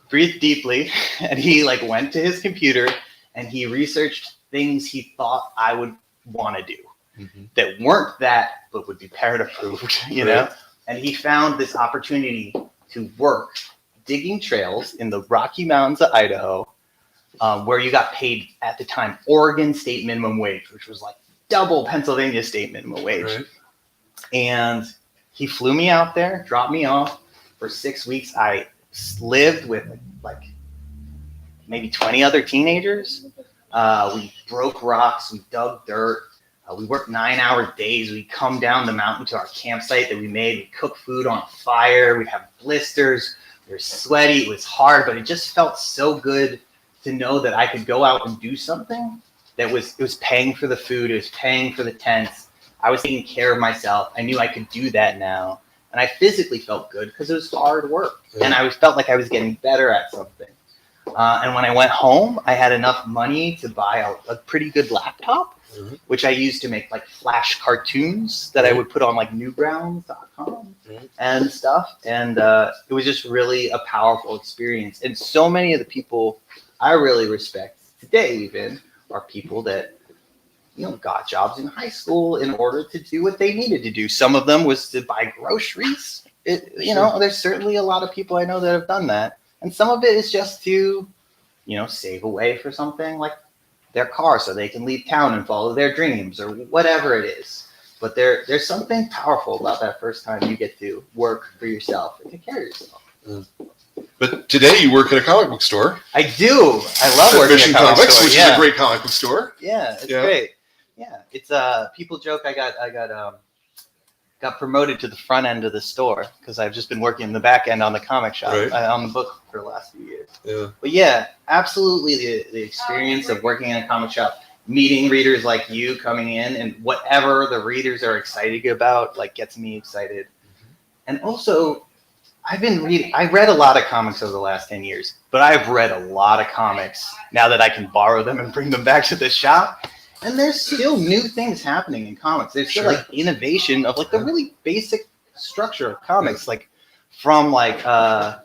breathed deeply and he like went to his computer and he researched things he thought I would want to do that weren't that, but would be parent approved, you know? And he found this opportunity to work digging trails in the Rocky Mountains of Idaho, where you got paid at the time Oregon state minimum wage, which was like double Pennsylvania state minimum wage. Right. And he flew me out there, dropped me off for 6 weeks. I lived with like maybe 20 other teenagers. We broke rocks, we dug dirt. We worked 9-hour days. We'd come down the mountain to our campsite that we made. We'd cook food on fire. We'd have blisters. We were sweaty. It was hard, but it just felt so good to know that I could go out and do something that was paying for the food. It was paying for the tents. I was taking care of myself. I knew I could do that now. And I physically felt good because it was hard work. And I felt like I was getting better at something. And when I went home, I had enough money to buy a pretty good laptop, which I used to make like flash cartoons that I would put on like newgrounds.com and stuff. And it was just really a powerful experience. And so many of the people I really respect today even are people that, you know, got jobs in high school in order to do what they needed to do. Some of them was to buy groceries. You know, there's certainly a lot of people I know that have done that. And some of it is just to, you know, save away for something like their car so they can leave town and follow their dreams or whatever it is. But there's something powerful about that first time you get to work for yourself and take care of yourself. But today you work at a comic book store. I do. I love working Mission at a comic Comics, store. which is a great comic book store. Yeah, it's great. Yeah, it's people joke I got promoted to the front end of the store because I've just been working in the back end on the comic shop, on the book for the last few years. Yeah. But yeah, absolutely the experience of working in a comic shop, meeting readers like you coming in and whatever the readers are excited about, like gets me excited. And also, I read a lot of comics over the last 10 years, but I've read a lot of comics now that I can borrow them and bring them back to the shop. And there's still new things happening in comics. There's still like innovation of like the really basic structure of comics, like from the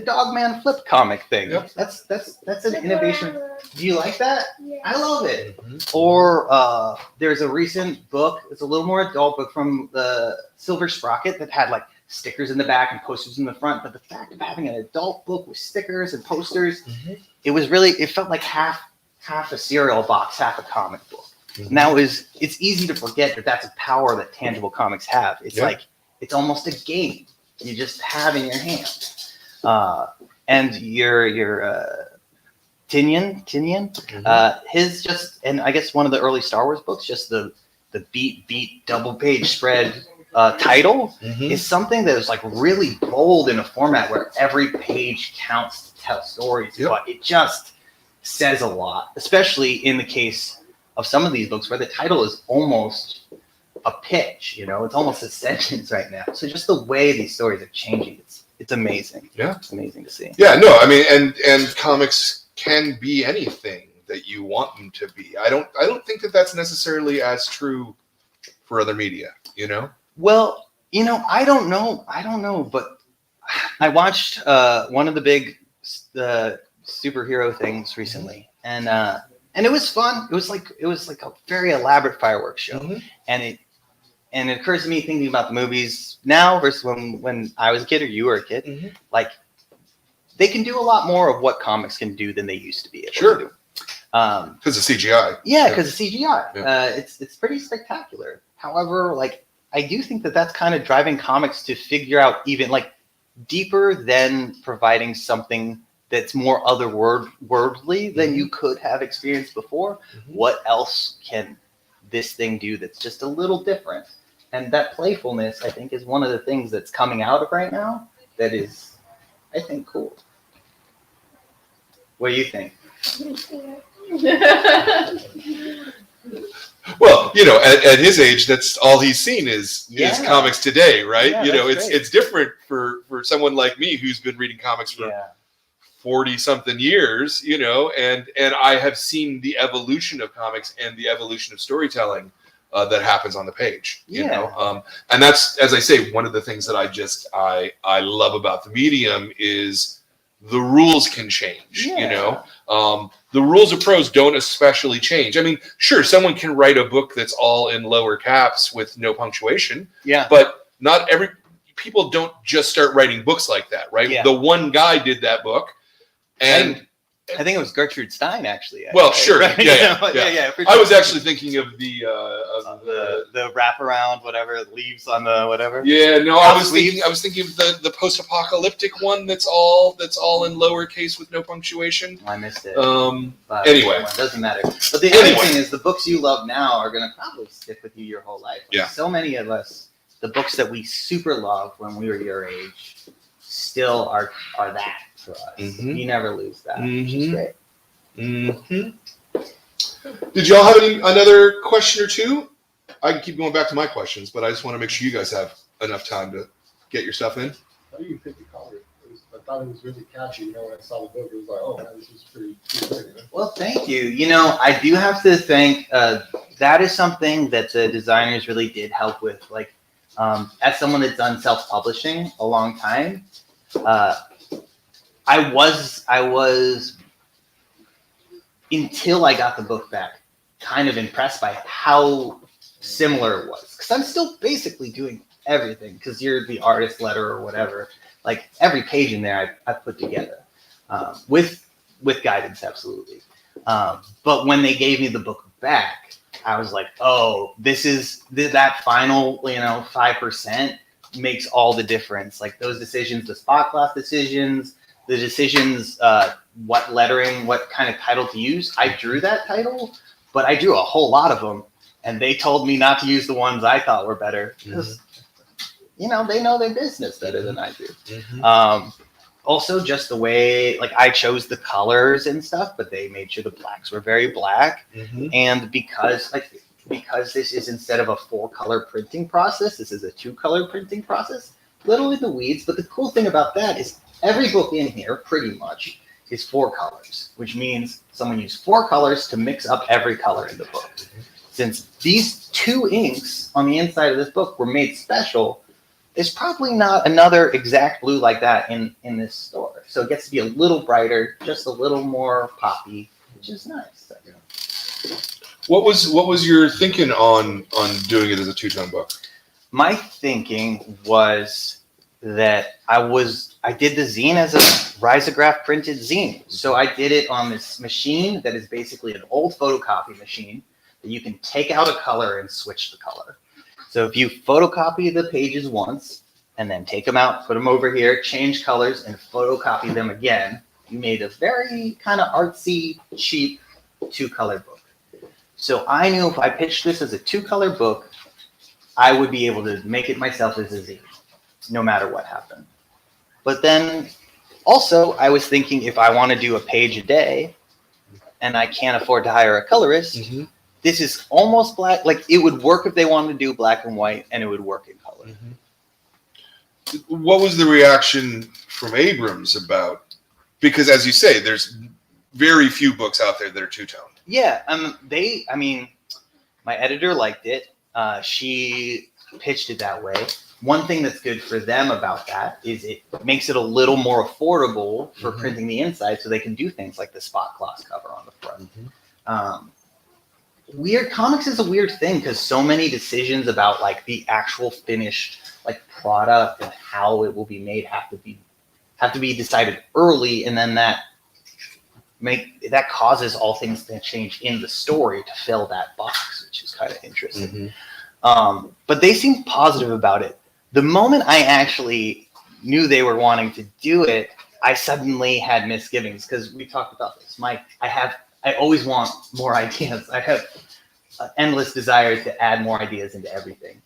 Dogman Flip comic thing. Yep. That's an innovation. Do you like that? Yeah. I love it. Or there's a recent book. It's a little more adult, but from the Silver Sprocket that had like stickers in the back and posters in the front. But the fact of having an adult book with stickers and posters, it felt like half a cereal box, half a comic book. Now it's easy to forget that that's a power that tangible comics have. It's like, it's almost a game you just have in your hand. And your Tinian, his just, and I guess one of the early Star Wars books, just the beat double page spread title is something that is like really bold in a format where every page counts to tell stories, but it just says a lot, especially in the case of some of these books where the title is almost a pitch, you know, it's almost a sentence right now. So just the way these stories are changing, it's amazing. Yeah. It's amazing to see. Yeah, no, I mean, and comics can be anything that you want them to be. I don't think that that's necessarily as true for other media, you know? Well, you know, I don't know, but I watched one of the big superhero things recently, and it was fun. It was like a very elaborate fireworks show, and it occurs to me thinking about the movies now versus when I was a kid or you were a kid, like they can do a lot more of what comics can do than they used to be able to do. Because of CGI. Yeah, because of CGI. Yeah. It's pretty spectacular. However, like I do think that that's kind of driving comics to figure out even like deeper than providing something that's more otherworldly than you could have experienced before. What else can this thing do that's just a little different? And that playfulness, I think, is one of the things that's coming out of right now. that is, I think, cool. What do you think? Well, at his age, that's all he's seen is comics today, right? Yeah, It's different for someone like me who's been reading comics for 40 something years, and I have seen the evolution of comics and the evolution of storytelling that happens on the page, and that's, as I say, one of the things that I love about the medium is the rules can change, the rules of prose don't especially change. I mean, sure, someone can write a book that's all in lower caps with no punctuation, but not every people don't just start writing books like that, right? Yeah. The one guy did that book, and I think it was Gertrude Stein, actually. Well, sure, right? yeah. I was actually thinking of the wraparound, whatever, leaves on the whatever. Yeah, no, I was thinking of the post-apocalyptic one that's all in lowercase with no punctuation. I missed it. But anyway, it doesn't matter. But the other thing is, the books you love now are going to probably stick with you your whole life. Like, so many of us, the books that we super loved when we were your age, still are that. For us. You never lose that, which is great. Did y'all have another question or two? I can keep going back to my questions, but I just want to make sure you guys have enough time to get your stuff in. How do you pick the color? I thought it was really catchy. When I saw the book, it was like, oh, man, this is pretty good. Well, thank you. I do have to think that is something that the designers really did help with. Like, as someone that's done self-publishing a long time, I was until I got the book back, kind of impressed by how similar it was. Because I'm still basically doing everything. Because you're the artist letter or whatever. Like every page in there, I put together with guidance, absolutely. But when they gave me the book back, I was like, oh, this is that final 5% makes all the difference. Like those decisions, the spot class decisions. The decisions, what lettering, what kind of title to use. I drew that title, but I drew a whole lot of them, and they told me not to use the ones I thought were better because, they know their business better than I do. Also, just the way, like, I chose the colors and stuff, but they made sure the blacks were very black, and because this is instead of a 4-color printing process, this is a 2-color printing process. Little in the weeds, but the cool thing about that is every book in here, pretty much, is 4 colors, which means someone used 4 colors to mix up every color in the book. Since these 2 inks on the inside of this book were made special, there's probably not another exact blue like that in this store. So it gets to be a little brighter, just a little more poppy, which is nice. What was your thinking on doing it as a 2-tone book? My thinking was that I did the zine as a risograph printed zine. So I did it on this machine that is basically an old photocopy machine that you can take out a color and switch the color. So if you photocopy the pages once and then take them out, put them over here, change colors and photocopy them again, you made a very kind of artsy, cheap 2-color book. So I knew if I pitched this as a 2-color book, I would be able to make it myself as a zine, no matter what happened. But then also I was thinking if I want to do a page a day and I can't afford to hire a colorist, this is almost black. Like it would work if they wanted to do black and white and it would work in color. What was the reaction from Abrams about, because as you say, there's very few books out there that are 2-tone. Yeah. My editor liked it. She pitched it that way. One thing that's good for them about that is it makes it a little more affordable for printing the inside, so they can do things like the spot gloss cover on the front. Comics is a weird thing because so many decisions about like the actual finished like product and how it will be made have to be decided early, and then that causes all things to change in the story to fill that box, which is kind of interesting. But they seemed positive about it. The moment I actually knew they were wanting to do it, I suddenly had misgivings because we talked about this. I always want more ideas. I have an endless desire to add more ideas into everything.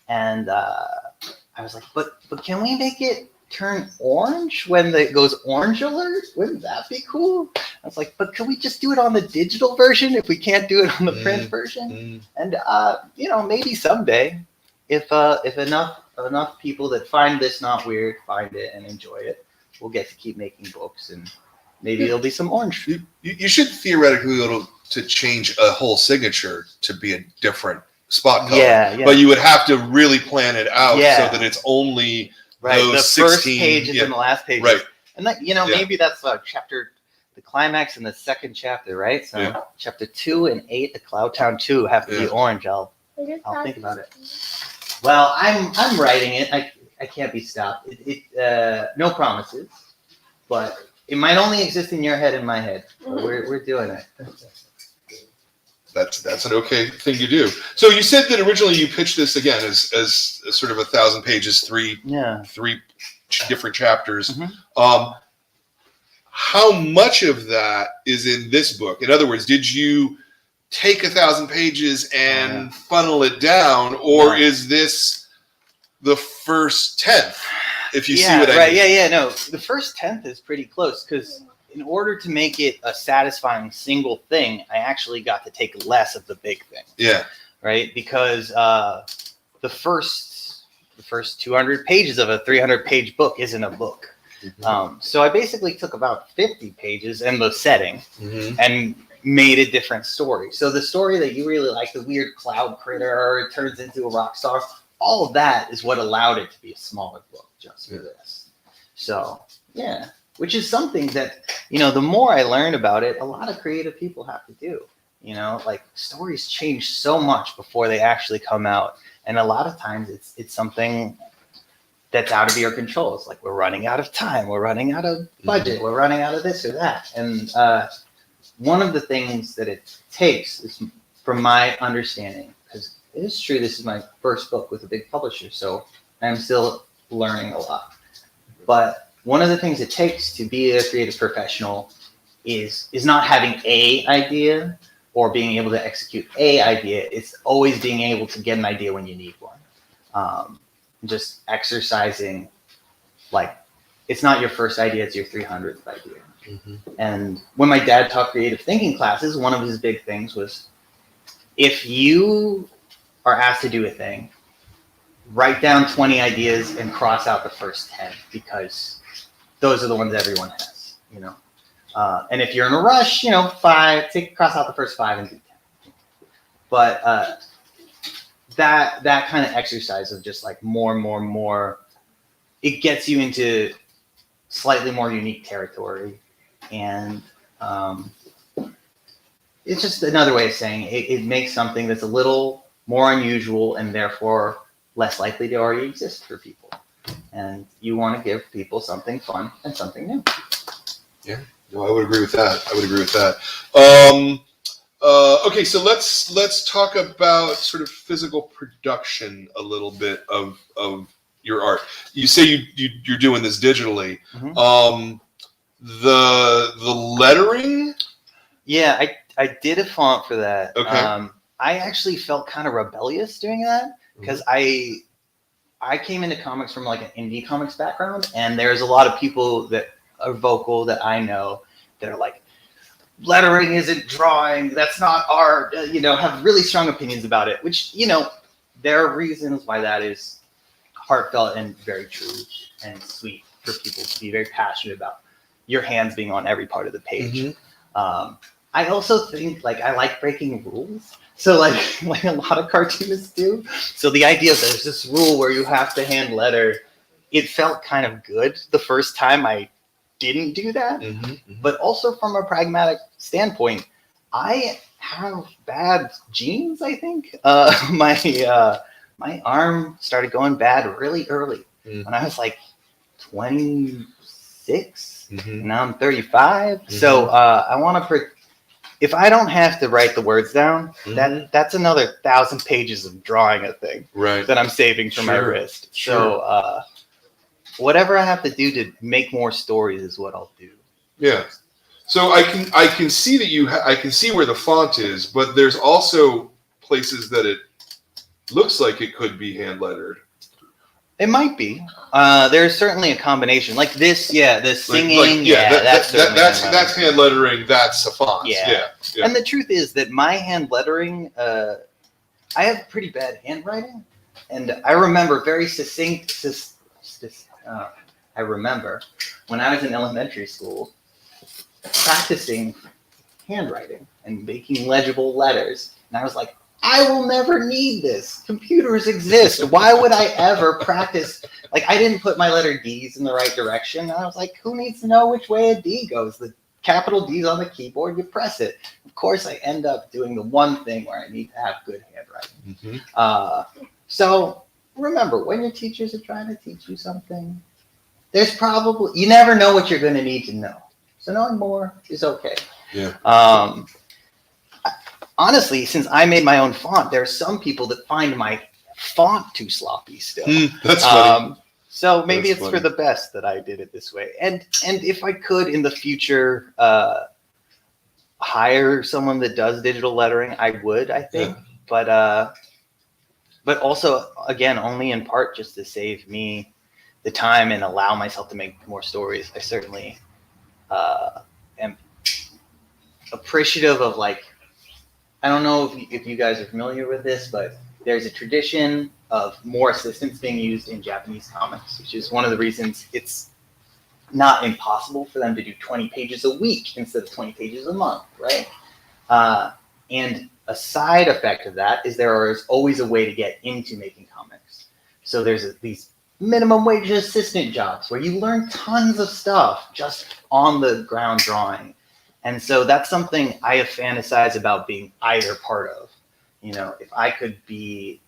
And I was like, but can we make it turn orange when it goes orange alert? Wouldn't that be cool? I was like, but can we just do it on the digital version if we can't do it on the print version? And maybe someday, if enough people that find this not weird find it and enjoy it, we'll get to keep making books, and maybe there'll be some orange. You should theoretically be able to change a whole signature to be a different spot color. Yeah. But you would have to really plan it out so Yeah. that it's only Right, those the first 16 pages and the last pages. Right. And that, maybe that's chapter, the climax in the second chapter, right? So chapter 2 and 8, the Cloud Town 2 have to be orange. I'll think about it. Well, I'm writing it. I can't be stopped. No promises, but it might only exist in your head and my head. But we're doing it. That's an okay thing to do. So you said that originally you pitched this again as sort of 1,000 pages, three different chapters. Mm-hmm. How much of that is in this book? In other words, did you take 1,000 pages and funnel it down, or is this the first 10th? If you see what I mean. No, the first 10th is pretty close, because in order to make it a satisfying single thing, I actually got to take less of the big thing. Yeah. Right? Because the first 200 pages of a 300-page book isn't a book. Mm-hmm. So I basically took about 50 pages and the setting and made a different story. So the story that you really like, the weird cloud critter, it turns into a rock star, all of that is what allowed it to be a smaller book just for this. So, yeah. Which is something that, the more I learn about it, a lot of creative people have to do. Like stories change so much before they actually come out. And a lot of times it's something that's out of your control. It's like, we're running out of time. We're running out of budget. We're running out of this or that. And one of the things that it takes is, from my understanding, because it is true, this is my first book with a big publisher, so I'm still learning a lot. But one of the things it takes to be a creative professional is not having a idea or being able to execute a idea. It's always being able to get an idea when you need one. Just exercising, like, it's not your first idea, it's your 300th idea. And when my dad taught creative thinking classes, one of his big things was, if you are asked to do a thing, write down 20 ideas and cross out the first 10, because those are the ones everyone has, and if you're in a rush, 5, cross out the first 5 and do 10. But that kind of exercise of just like more, it gets you into slightly more unique territory, and it's just another way of saying it makes something that's a little more unusual and therefore less likely to already exist for people. And you want to give people something fun and something new. Yeah, no, I would agree with that. Okay, so let's talk about sort of physical production a little bit of your art. You say you're doing this digitally. The lettering. Yeah, I did a font for that. Okay. I actually felt kind of rebellious doing that, because I came into comics from like an indie comics background, and there's a lot of people that are vocal that I know that are like, lettering isn't drawing, that's not art, have really strong opinions about it, which, there are reasons why that is heartfelt and very true and sweet for people to be very passionate about your hands being on every part of the page. I also think, like, I like breaking rules. So like a lot of cartoonists do. So the idea that there's this rule where you have to hand letter, it felt kind of good the first time I didn't do that. But also from a pragmatic standpoint, I have bad genes, I think. My arm started going bad really early. When I was like 26, and now I'm 35. So I want to... If I don't have to write the words down, that's another 1,000 pages of drawing a thing that I'm saving for my wrist. So whatever I have to do to make more stories is what I'll do. Yeah. So I can see that I can see where the font is, but there's also places that it looks like it could be hand lettered. It might be. There's certainly a combination. Like this, yeah, the singing, that's that's hand lettering. That's a font. Yeah. Yeah. And the truth is that my hand lettering, I have pretty bad handwriting, and I remember very succinct. I remember when I was in elementary school practicing handwriting and making legible letters, and I was like, I will never need this. Computers exist. Why would I ever practice? Like, I didn't put my letter D's in the right direction. And I was like, who needs to know which way a D goes? The capital D's on the keyboard, you press it. Of course, I end up doing the one thing where I need to have good handwriting. So remember, when your teachers are trying to teach you something, there's probably, you never know what you're going to need to know. So knowing more is okay. Yeah. Honestly, since I made my own font, there are some people that find my font too sloppy still. That's funny. So maybe That's it's funny. for the best that I did it this way. And if I could in the future hire someone that does digital lettering, I would, I think. Yeah. But also, again, only in part just to save me the time and allow myself to make more stories. I certainly am appreciative of, like, I don't know if you guys are familiar with this, but there's a tradition of more assistants being used in Japanese comics, which is one of the reasons it's not impossible for them to do 20 pages a week instead of 20 pages a month, right? And a side effect of that is there is always a way to get into making comics. So there's these minimum wage assistant jobs where you learn tons of stuff just on the ground drawing. And so that's something I have fantasized about being either part of. You know, if I could be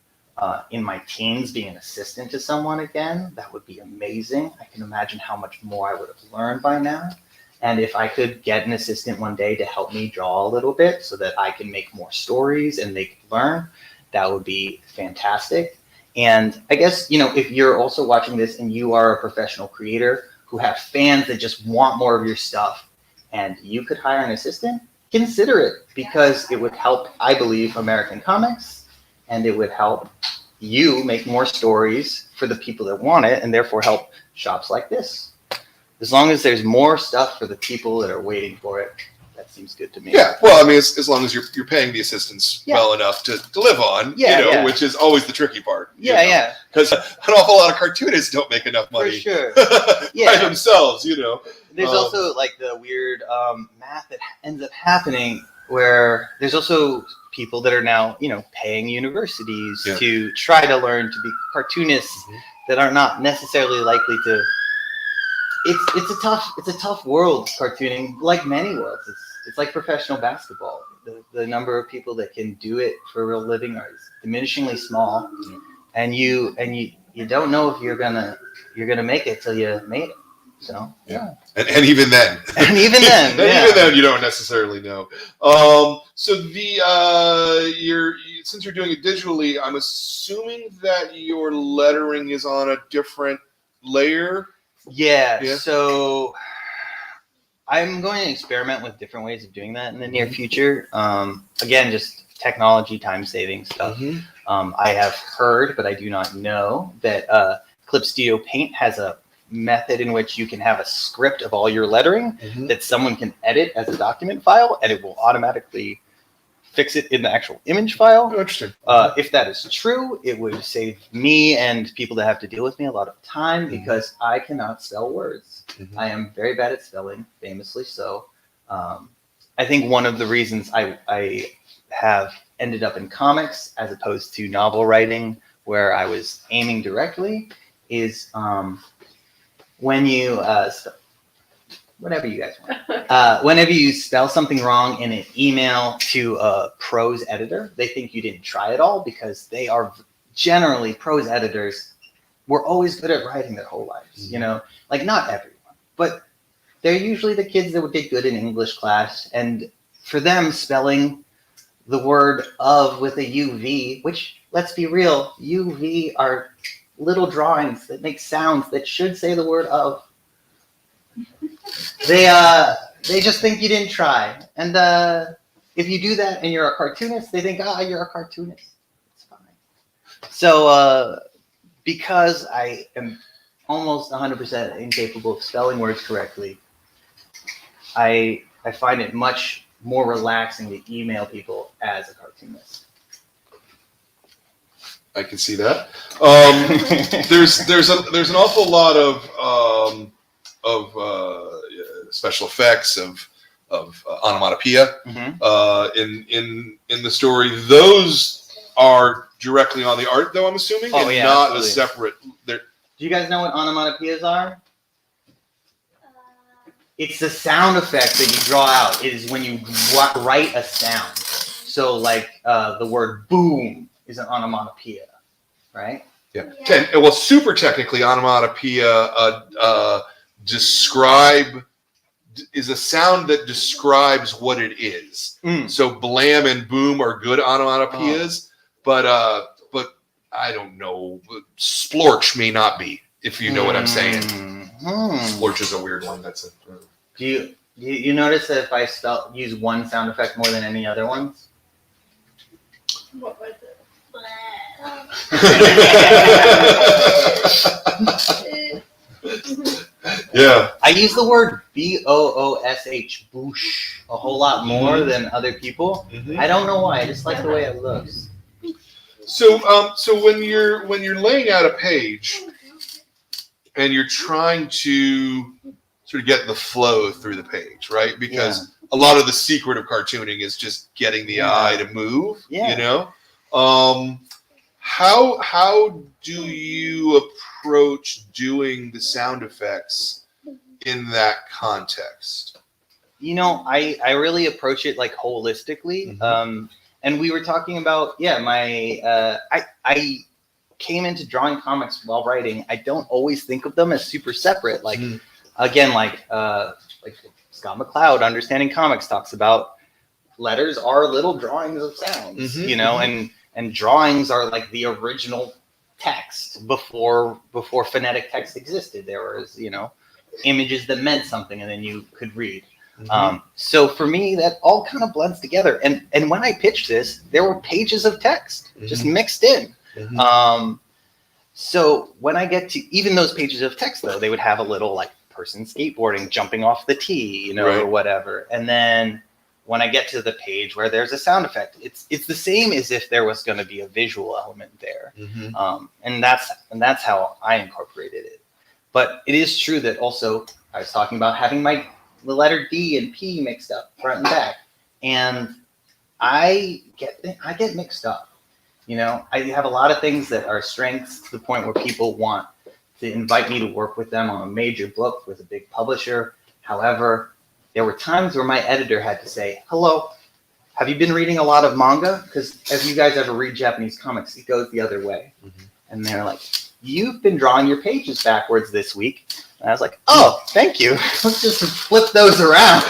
in my teens being an assistant to someone again, that would be amazing. I can imagine how much more I would have learned by now. And if I could get an assistant one day to help me draw a little bit so that I can make more stories and they could learn, that would be fantastic. And I guess, you know, if you're also watching this and you are a professional creator who have fans that just want more of your stuff, and you could hire an assistant, consider it, because it would help, I believe, American comics, and it would help you make more stories for the people that want it, and therefore help shops like this. As long as there's more stuff for the people that are waiting for it, that seems good to me. Yeah, well, I mean, as long as you're paying the assistants well enough to live on, which is always the tricky part. Yeah. Because an awful lot of cartoonists don't make enough money. For sure. By themselves, you know. There's also like the weird math that ends up happening where there's also people that are now, you know, paying universities to try to learn to be cartoonists that are not necessarily likely to. It's a tough world, cartooning, like many worlds. It's like professional basketball. The number of people that can do it for a real living are diminishingly small, and you don't know if you're gonna make it till you made it. So and even then, even then, you don't necessarily know. So since you're doing it digitally, I'm assuming that your lettering is on a different layer. Yeah. So I'm going to experiment with different ways of doing that in the near future. Again, just technology, time-saving stuff. I have heard, but I do not know, that Clip Studio Paint has a method in which you can have a script of all your lettering that someone can edit as a document file, and it will automatically fix it in the actual image file. Oh, interesting. If that is true, it would save me and people that have to deal with me a lot of time because I cannot spell words. I am very bad at spelling, famously so. I think one of the reasons I have ended up in comics as opposed to novel writing, where I was aiming directly, is when you whatever you guys want. Whenever you spell something wrong in an email to a prose editor, they think you didn't try at all because they are generally prose editors. Were always good at writing their whole lives, you know, like not everyone, but they're usually the kids that would get good in English class. And for them, spelling the word of with a UV, which let's be real, UV are little drawings that make sounds that should say the word of. They just think you didn't try. And if you do that and you're a cartoonist, they think, you're a cartoonist. It's fine. So because I am almost 100% incapable of spelling words correctly, I find it much more relaxing to email people as a cartoonist. I can see that. There's an awful lot of special effects of onomatopoeia in the story. Those are directly on the art, though, I'm assuming, not absolutely. A separate. Do you guys know what onomatopoeias are? It's the sound effect that you draw out. It is when you write a sound. So, like the word "boom" is an onomatopoeia, right? Yeah. Okay. Well, super technically, onomatopoeia is a sound that describes what it is. So blam and boom are good onomatopoeias, but I don't know. Splorch may not be, if you know what I'm saying. Splorch is a weird one. That's it. Do you notice that if I use one sound effect more than any other ones? What was it? Yeah. I use the word boosh, boosh, a whole lot more than other people. I don't know why. I just like the way it looks. So when you're laying out a page and you're trying to sort of get the flow through the page, right? Because a lot of the secret of cartooning is just getting the eye to move. You know, how do you approach doing the sound effects in that context? You know, I really approach it like holistically. And we were talking about, I came into drawing comics while writing. I don't always think of them as super separate. Like, again, like Scott MacLeod, Understanding Comics, talks about letters are little drawings of sounds, you know, and drawings are like the original text before phonetic text existed. There was, you know, images that meant something and then you could read. So for me, that all kind of blends together. And when I pitched this, there were pages of text just mixed in. So when I get to even those pages of text, though, they would have a little like person skateboarding, jumping off the tee, you know, or whatever. And then when I get to the page where there's a sound effect, it's the same as if there was going to be a visual element there. And that's how I incorporated it. But it is true that also I was talking about having the letter D and P mixed up front and back, and I get mixed up. You know, I have a lot of things that are strengths to the point where people want to invite me to work with them on a major book with a big publisher. However, there were times where my editor had to say, "Hello, have you been reading a lot of manga? Because if you guys ever read Japanese comics, it goes the other way." And they're like, "You've been drawing your pages backwards this week." And I was like, "Oh, thank you. Let's just flip those around."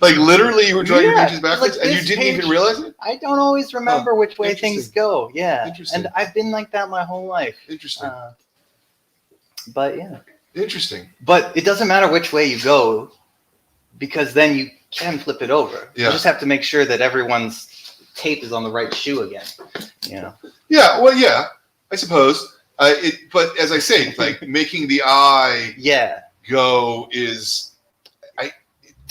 Like literally, you were drawing your pages backwards, like and you didn't even realize it. I don't always remember which way things go. Yeah, Interesting. and I've been like that my whole life. Interesting. But yeah, Interesting. but it doesn't matter which way you go, because then you can flip it over. You just have to make sure that everyone's tape is on the right shoe again. You know. Yeah. Well, yeah. I suppose. But as I say, like making the eye go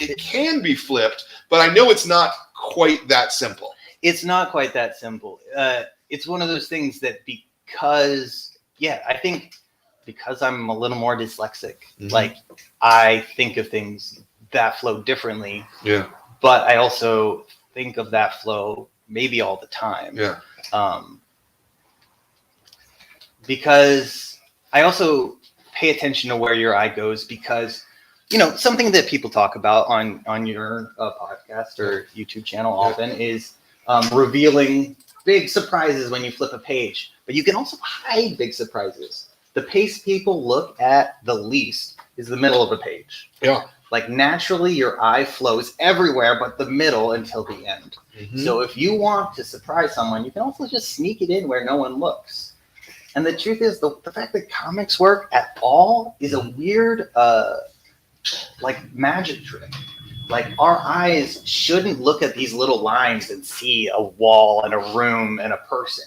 it can be flipped, but I know it's not quite that simple. It's not quite that simple. It's one of those things that I think because I'm a little more dyslexic, like I think of things that flow differently. Yeah. But I also think of that flow maybe all the time. Yeah. Because I also pay attention to where your eye goes, because, you know, something that people talk about on your podcast or YouTube channel often is revealing big surprises when you flip a page. But you can also hide big surprises. The pace people look at the least is the middle of a page. Yeah. Like naturally, your eye flows everywhere but the middle until the end. So if you want to surprise someone, you can also just sneak it in where no one looks. And the truth is, the fact that comics work at all is a weird, like magic trick. Like our eyes shouldn't look at these little lines and see a wall and a room and a person.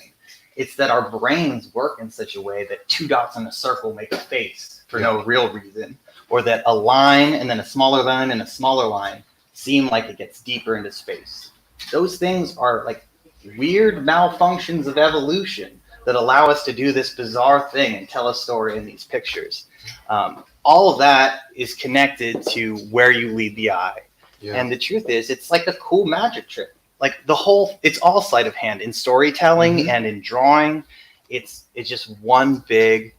It's that our brains work in such a way that 2 dots in a circle make a face for no real reason, or that a line and then a smaller line and a smaller line seem like it gets deeper into space. Those things are like weird malfunctions of evolution that allow us to do this bizarre thing and tell a story in these pictures. All of that is connected to where you lead the eye. Yeah. And the truth is, it's like a cool magic trick. Like it's all sleight of hand in storytelling and in drawing. It's just one big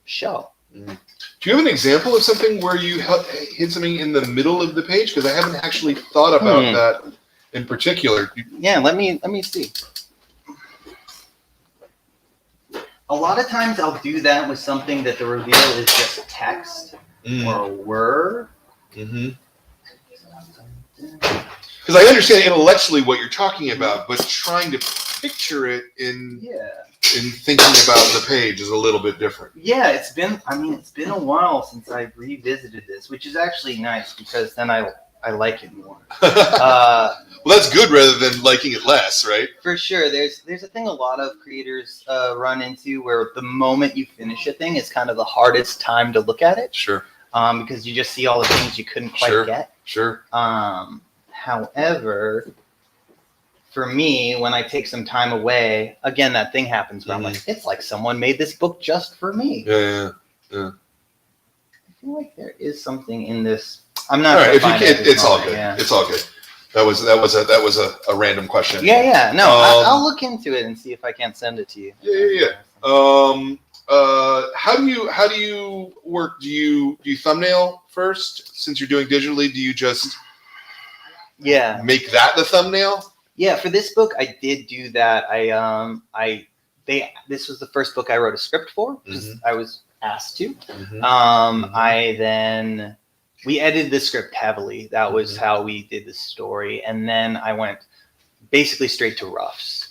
show. Do you have an example of something where you hit something in the middle of the page? Because I haven't actually thought about that in particular. Yeah, let me see. A lot of times I'll do that with something that the reveal is just text or a word. Because I understand intellectually what you're talking about, but trying to picture it in thinking about the page is a little bit different. Yeah, it's been a while since I revisited this, which is actually nice because then I like it more. Well, that's good rather than liking it less, right? For sure. There's a thing a lot of creators run into where the moment you finish a thing is kind of the hardest time to look at it. Sure. Because you just see all the things you couldn't quite get. Sure. However, for me, when I take some time away, again, that thing happens where I'm like, it's like someone made this book just for me. Yeah. I feel like there is something in this. I'm not. All right, if you can't, it's all good. Yeah. It's all good. That was a random question. Yeah. No, I'll look into it and see if I can't send it to you. Yeah. How do you work? Do you thumbnail first? Since you're doing digitally, do you just make that the thumbnail? Yeah, for this book, I did do that. This was the first book I wrote a script for. I was asked to. We edited the script heavily. That was how we did the story. And then I went basically straight to roughs.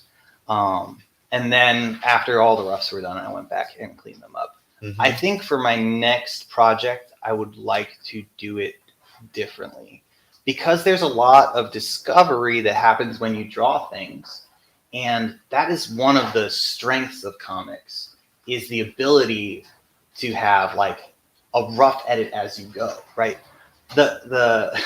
And then after all the roughs were done, I went back and cleaned them up. I think for my next project, I would like to do it differently because there's a lot of discovery that happens when you draw things. And that is one of the strengths of comics, is the ability to have like a rough edit as you go, right? The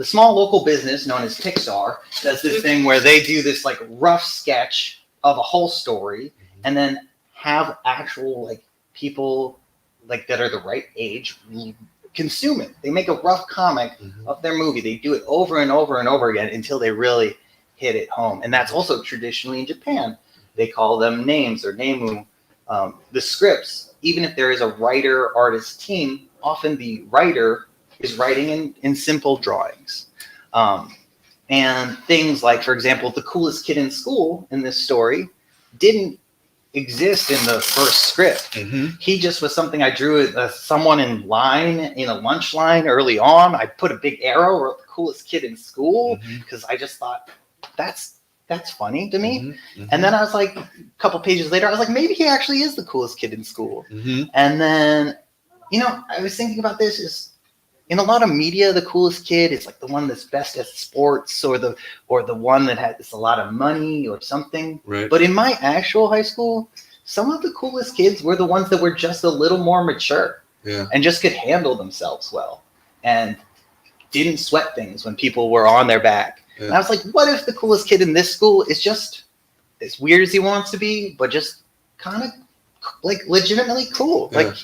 small local business known as Pixar does this thing where they do this like rough sketch of a whole story and then have actual like people like that are the right age consume it. They make a rough comic of their movie. They do it over and over and over again until they really hit it home. And that's also traditionally in Japan. They call them names or nemu. The scripts, even if there is a writer-artist team, often the writer is writing in simple drawings. And things like, for example, the coolest kid in school in this story didn't exist in the first script. He just was something I drew someone in line, in a lunch line early on. I put a big arrow, wrote the coolest kid in school because I just thought that's funny to me. And then I was like, a couple pages later, I was like, maybe he actually is the coolest kid in school. And then, I was thinking about this is in a lot of media, the coolest kid is like the one that's best at sports or the one that has a lot of money or something. Right. But in my actual high school, some of the coolest kids were the ones that were just a little more mature and just could handle themselves well and didn't sweat things when people were on their back. And I was like, what if the coolest kid in this school is just as weird as he wants to be, but just kind of like legitimately cool? Like,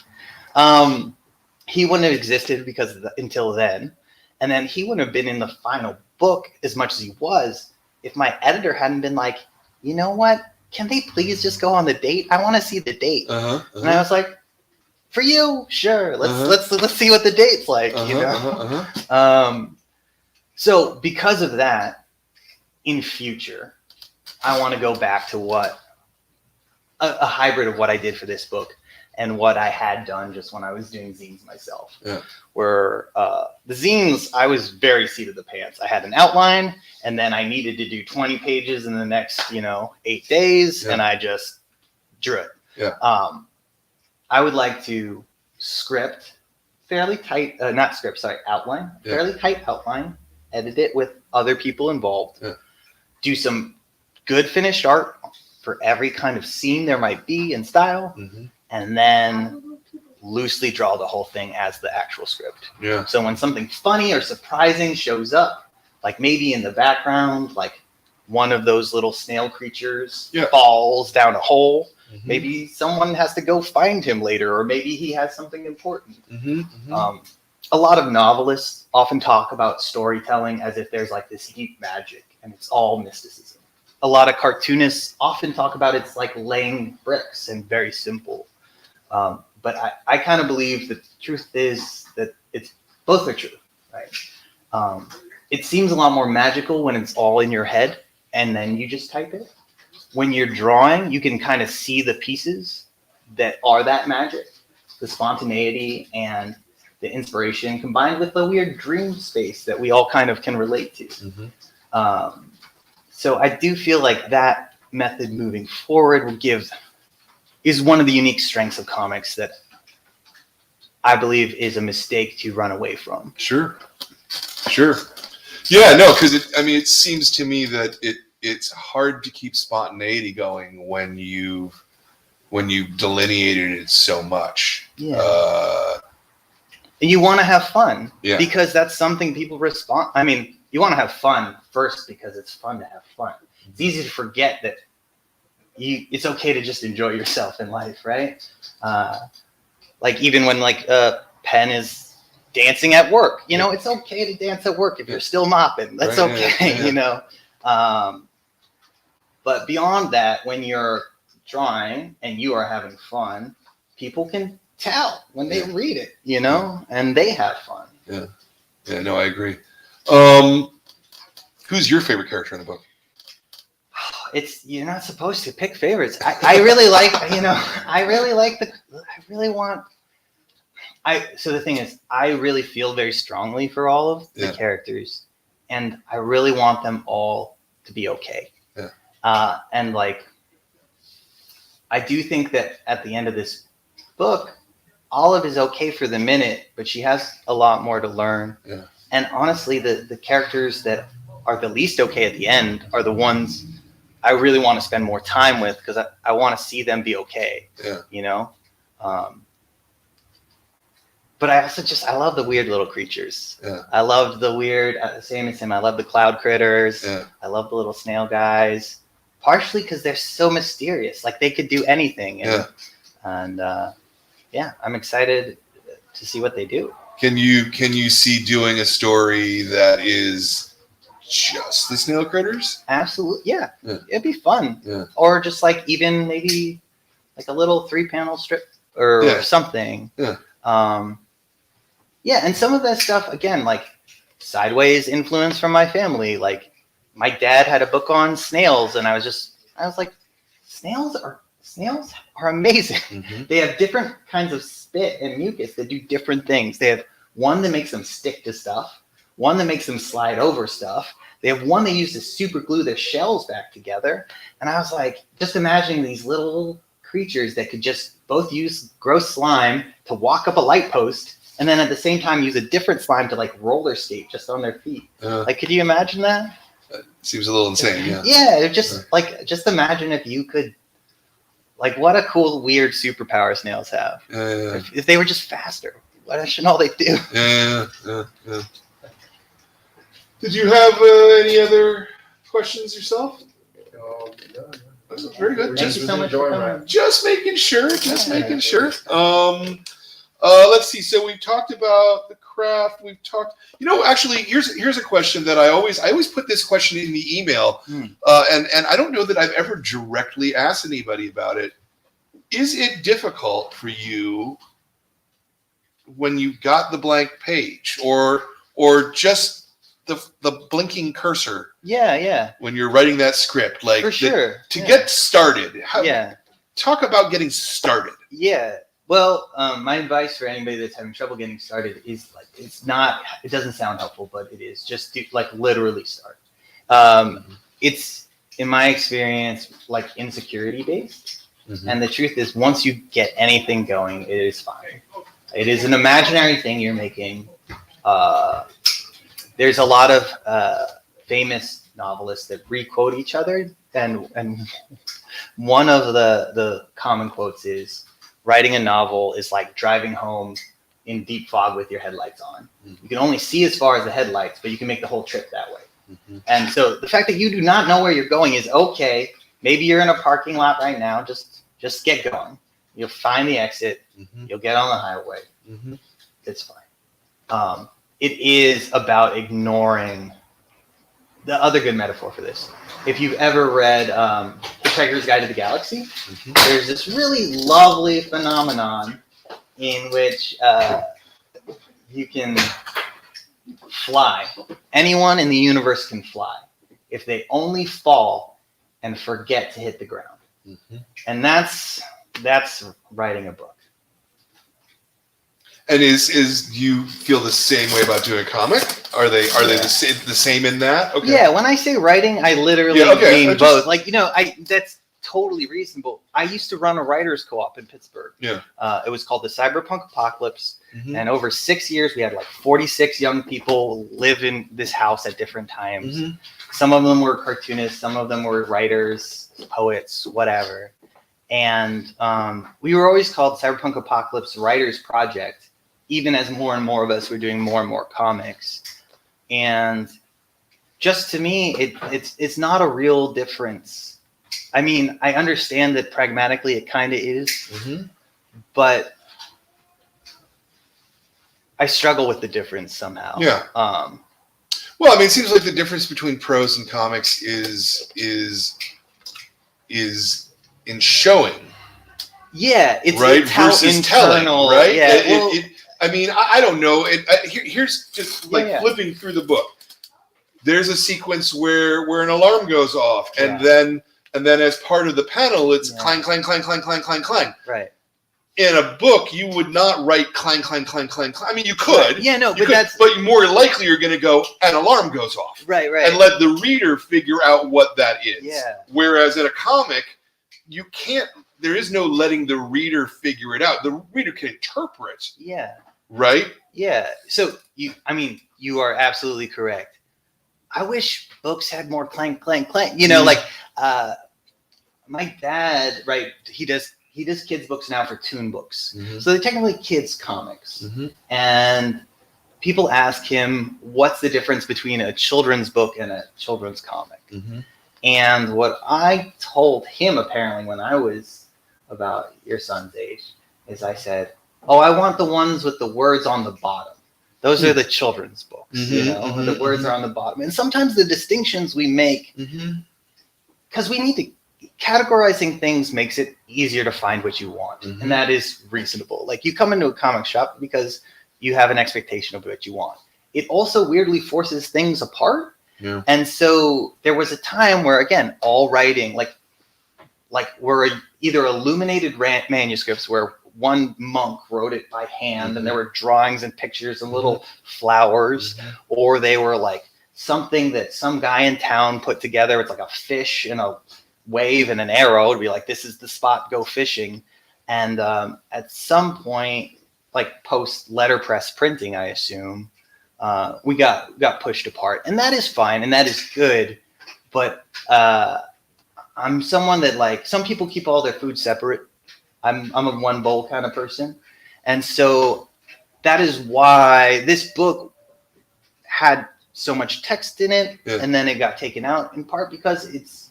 he wouldn't have existed until then. And then he wouldn't have been in the final book as much as he was if my editor hadn't been like, you know what? Can they please just go on the date? I want to see the date. And I was like, for you, sure. Let's see what the date's like. So because of that, in future, I want to go back to what a hybrid of what I did for this book and what I had done just when I was doing zines myself. Where the zines, I was very seat of the pants. I had an outline, and then I needed to do 20 pages in the next, 8 days, and I just drew it. I would like to script fairly tight, outline, fairly tight outline, edit it with other people involved, do some good finished art for every kind of scene there might be in style, and then loosely draw the whole thing as the actual script. Yeah. So when something funny or surprising shows up, like maybe in the background, like one of those little snail creatures falls down a hole, maybe someone has to go find him later, or maybe he has something important. A lot of novelists often talk about storytelling as if there's like this deep magic and it's all mysticism. A lot of cartoonists often talk about it's like laying bricks and very simple. But I kind of believe the truth is that it's both are true, right? It seems a lot more magical when it's all in your head and then you just type it. When you're drawing, you can kind of see the pieces that are that magic, the spontaneity and the inspiration combined with the weird dream space that we all kind of can relate to. So I do feel like that method moving forward is one of the unique strengths of comics that I believe is a mistake to run away from. Sure. Yeah, no, because it seems to me that it's hard to keep spontaneity going when you've delineated it so much. Yeah. And you want to have fun because that's something people respond. I mean, you want to have fun first because it's fun to have fun. It's easy to forget that it's okay to just enjoy yourself in life, right? Like even when like Penn is dancing at work, you know, it's okay to dance at work if you're still mopping. That's okay, you know. But beyond that, when you're drawing and you are having fun, people can tell when they read it, you know, and they have fun. Yeah, no, I agree. Who's your favorite character in the book? You're not supposed to pick favorites. I really like, you know, so the thing is, I really feel very strongly for all of the characters, and I really want them all to be okay. And like, I do think that at the end of this book, Olive is okay for the minute, but she has a lot more to learn. And honestly, the characters that are the least okay at the end are the ones I really want to spend more time with because I want to see them be okay. You know? But I also I love the weird little creatures. I love the weird, same as him, I love the cloud critters. I love the little snail guys. Partially because they're so mysterious. Like they could do anything. And I'm excited to see what they do. Can you see doing a story that is just the snail critters? Absolutely, yeah. It'd be fun. Or just like even maybe like a little 3-panel strip or something. And some of that stuff again, like sideways influence from my family. Like my dad had a book on snails, and I was like, snails are amazing. They have different kinds of spit and mucus that do different things. They have one that makes them stick to stuff, one that makes them slide over stuff. They have one they use to super glue their shells back together. And I was like, just imagining these little creatures that could just both use gross slime to walk up a light post and then at the same time use a different slime to like roller skate just on their feet. Like, could you imagine that? Seems a little insane, Just imagine if you could, like, what a cool, weird superpower snails have. If they were just faster, why shouldn't all they do? Did you have any other questions yourself? No. Very good. Thank you so much for coming. Just making sure. Let's see. So we've talked about the craft. We've talked. You know, actually, here's a question that I always put this question in the email, and I don't know that I've ever directly asked anybody about it. Is it difficult for you when you got the blank page, or just the blinking cursor? When you're writing that script, like for sure get started. Talk about getting started. Well, my advice for anybody that's having trouble getting started is like it doesn't sound helpful, but it is just to like literally start. It's in my experience like insecurity based, and the truth is once you get anything going, it is fine. It is an imaginary thing you're making. There's a lot of famous novelists that re-quote each other. and one of the common quotes is, writing a novel is like driving home in deep fog with your headlights on. You can only see as far as the headlights, but you can make the whole trip that way. And so the fact that you do not know where you're going is okay. Maybe you're in a parking lot right now. Just get going. You'll find the exit. You'll get on the highway. It's fine. It is about ignoring the other good metaphor for this. If you've ever read Hitchhiker's Guide to the Galaxy, there's this really lovely phenomenon in which you can fly. Anyone in the universe can fly if they only fall and forget to hit the ground. And that's writing a book. And is you feel the same way about doing a comic? Are they the same in that? Okay. Yeah, when I say writing, I literally mean both. Like, that's totally reasonable. I used to run a writers co-op in Pittsburgh. Yeah. It was called the Cyberpunk Apocalypse. And over 6 years, we had like 46 young people live in this house at different times. Some of them were cartoonists. Some of them were writers, poets, whatever. And we were always called Cyberpunk Apocalypse Writers Project, even as more and more of us were doing more and more comics. And just to me, it's not a real difference. I mean, I understand that pragmatically it kind of is, but I struggle with the difference somehow. Yeah. Well, I mean, it seems like the difference between prose and comics is in showing. Yeah, it's right how versus internal, telling, right? Yeah, I mean, I don't know. Here's just like flipping through the book. There's a sequence where an alarm goes off, and then as part of the panel, it's clang, clang, clang, clang, clang, clang, clang. Right. In a book, you would not write clang, clang, clang, clang, clang. I mean, you could. Right. Yeah, no, but more likely you're going to go, an alarm goes off. Right. And let the reader figure out what that is. Yeah. Whereas in a comic, you can't. There is no letting the reader figure it out. The reader can interpret. Yeah. Right? Yeah. So you are absolutely correct. I wish books had more clang, clang, clang. My dad, right? He does kids books now for Toon Books. So they're technically kids comics. And people ask him, what's the difference between a children's book and a children's comic? And what I told him, apparently, when I was about your son's age, is I said, oh, I want the ones with the words on the bottom. Those are the children's books, the words are on the bottom. And sometimes the distinctions we make, because we need to, categorizing things makes it easier to find what you want. And that is reasonable. Like, you come into a comic shop because you have an expectation of what you want. It also weirdly forces things apart. Yeah. And so there was a time where, again, all writing, like were either illuminated manuscripts where one monk wrote it by hand and there were drawings and pictures and little flowers, or they were like something that some guy in town put together. It's like a fish and a wave and an arrow. It'd be like, this is the spot, go fishing. And at some point, like post letterpress printing, I assume, we got pushed apart, and that is fine and that is good. But I'm someone that, like, some people keep all their food separate. I'm a one bowl kind of person. And so that is why this book had so much text in it, and then it got taken out, in part because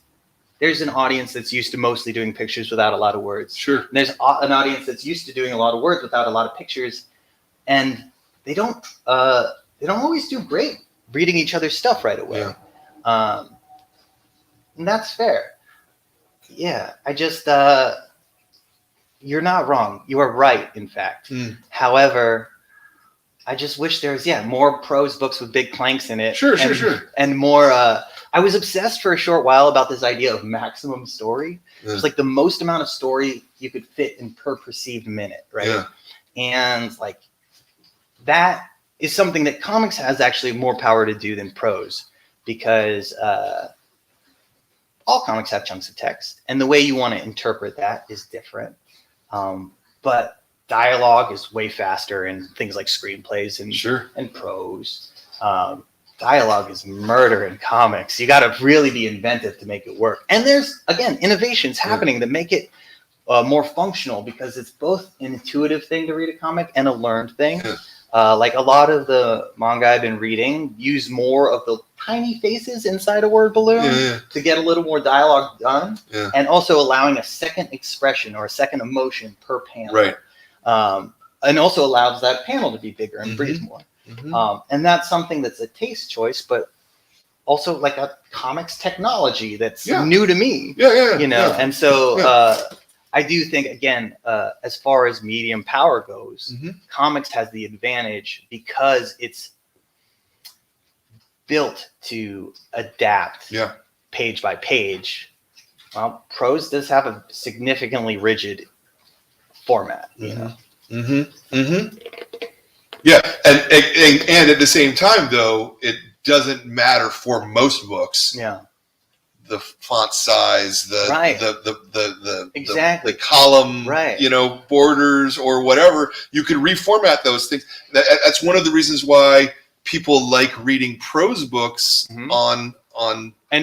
there's an audience that's used to mostly doing pictures without a lot of words. Sure. And there's an audience that's used to doing a lot of words without a lot of pictures, and they don't always do great reading each other's stuff right away. Yeah. And that's fair. Yeah, I just you're not wrong. You are right, in fact. However, I just wish there was more prose books with big clanks in it. Sure. And more. I was obsessed for a short while about this idea of maximum story. It's like the most amount of story you could fit in per perceived minute, right? Yeah. And like that is something that comics has actually more power to do than prose, because all comics have chunks of text, and the way you want to interpret that is different. But dialogue is way faster in things like screenplays and prose. dialogue is murder in comics. You got to really be inventive to make it work. And there's, again, innovations happening that make it more functional, because it's both an intuitive thing to read a comic and a learned thing. Like a lot of the manga I've been reading use more of the tiny faces inside a word balloon to get a little more dialogue done, and also allowing a second expression or a second emotion per panel. Right. And also allows that panel to be bigger and breathe more. And that's something that's a taste choice, but also like a comics technology that's new to me. You know, and so I do think, again, as far as medium power goes, comics has the advantage because it's built to adapt page by page. Well, prose does have a significantly rigid format, you know. Yeah, and at the same time, though, it doesn't matter for most books. The font size, the column, you know, borders or whatever. You can reformat those things. That's one of the reasons why people like reading prose books on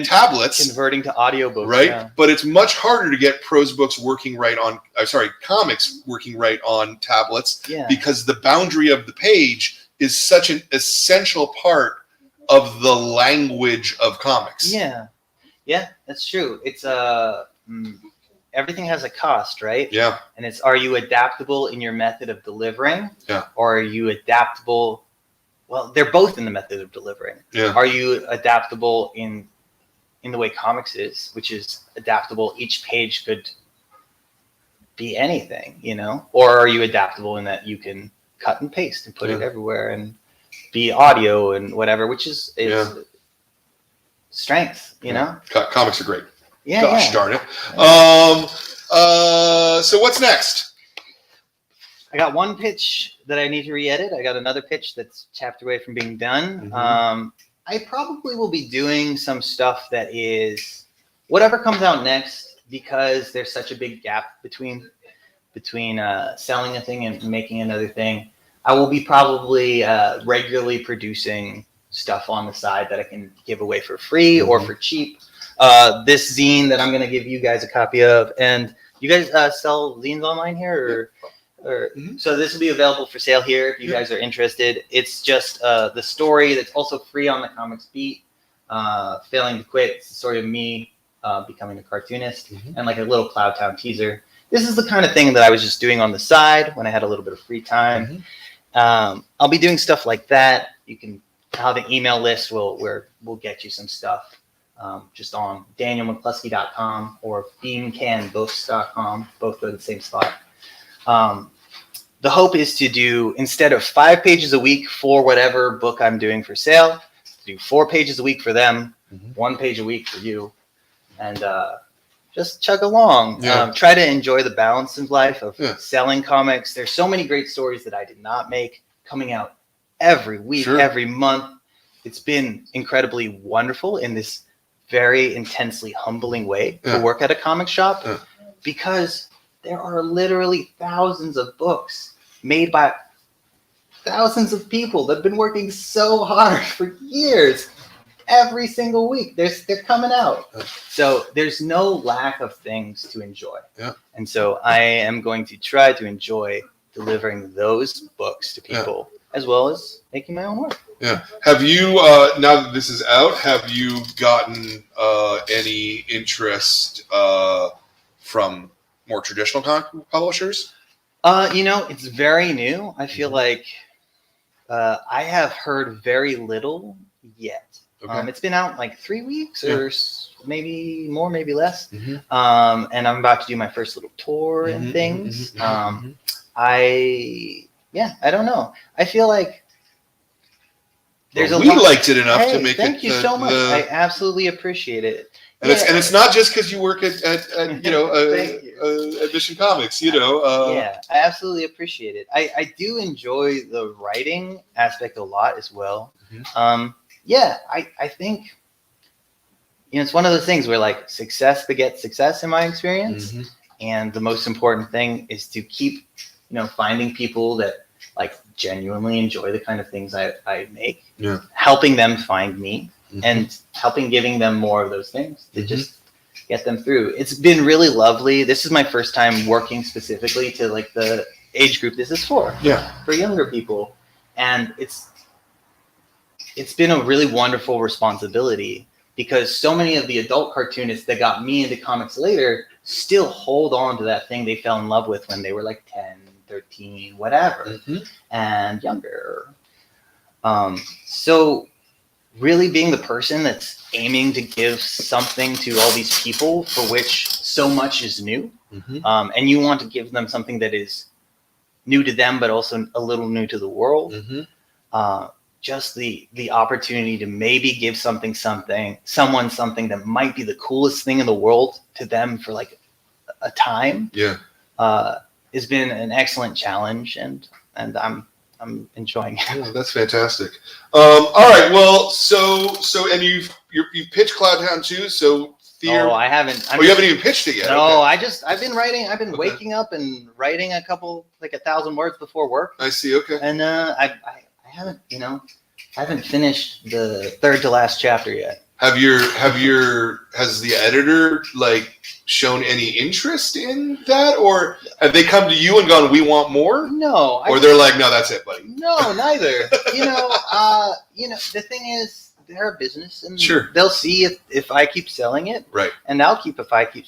tablets, converting to audiobooks, right? But it's much harder to get prose books working right on. Comics working right on tablets, because the boundary of the page is such an essential part of the language of comics. Yeah, that's true. It's everything has a cost, right? And it's, are you adaptable in your method of delivering? Or are you adaptable? Well, they're both in the method of delivering. Are you adaptable in the way comics is, which is adaptable? Each page could be anything, you know? Or are you adaptable in that you can cut and paste and put it everywhere and be audio and whatever, which is strength, you know? Comics are great. Gosh darn it. So what's next? I got one pitch that I need to re-edit. I got another pitch that's chapter away from being done. I probably will be doing some stuff that is whatever comes out next, because there's such a big gap between selling a thing and making another thing. I will be probably regularly producing stuff on the side that I can give away for free or for cheap. This zine that I'm going to give you guys a copy of, and you guys sell zines online here, so this will be available for sale here if you guys are interested. It's just the story that's also free on the Comics Beat, Failing to Quit. It's the story of me becoming a cartoonist, and like a little Cloud Town teaser. This is the kind of thing that I was just doing on the side when I had a little bit of free time. I'll be doing stuff like that. You can have the email list. We'll get you some stuff just on danielmccloskey.com or beancanbooks.com. Both go to the same spot. The hope is to do, instead of 5 pages a week for whatever book I'm doing for sale, do 4 pages a week for them, 1 page a week for you, and just chug along. Try to enjoy the balance in life of selling comics. There's so many great stories that I did not make coming out every week, every month. It's been incredibly wonderful in this very intensely humbling way to work at a comic shop, because there are literally thousands of books made by thousands of people that have been working so hard for years. Every single week, they're coming out. So there's no lack of things to enjoy. And so I am going to try to enjoy delivering those books to people, as well as making my own work. Have you, now that this is out, have you gotten any interest from more traditional comic publishers? You know, it's very new. I feel like I have heard very little yet. It's been out like 3 weeks or maybe more, maybe less. And I'm about to do my first little tour and things. I don't know. I feel like there's we liked it enough to make it. Thank you so much. I absolutely appreciate it. And it's not just because you work at you know at Mission Comics, you know. I absolutely appreciate it. I do enjoy the writing aspect a lot as well. I think, you know, it's one of those things where like success begets success in my experience, and the most important thing is to keep, you know, finding people that like genuinely enjoy the kind of things I make. Yeah. Helping them find me Mhm. and giving them more of those things to Mhm. just get them through. It's been really lovely. This is my first time working specifically to like the age group this is for younger people. And it's been a really wonderful responsibility because so many of the adult cartoonists that got me into comics later still hold on to that thing they fell in love with when they were like 10, 13, whatever, and younger. So really being the person that's aiming to give something to all these people for which so much is new, and you want to give them something that is new to them, but also a little new to the world. Just the opportunity to maybe give someone something that might be the coolest thing in the world to them for like a time. Has been an excellent challenge, and I'm enjoying it. Yeah, that's fantastic. All right, well, so and you've pitched Cloudtown too, so I haven't. you haven't even pitched it yet. No, Okay. I've been writing. I've been waking up and writing a couple, like 1,000 words before work. I see. Okay. And I haven't, I haven't finished the third to last chapter yet. Has the editor like shown any interest in that, or have they come to you and gone, "We want more"? No. Or they're like, "No, that's it, buddy." No, neither. The thing is, they're a business, and they'll see if I keep selling it, right? And I'll keep if I keep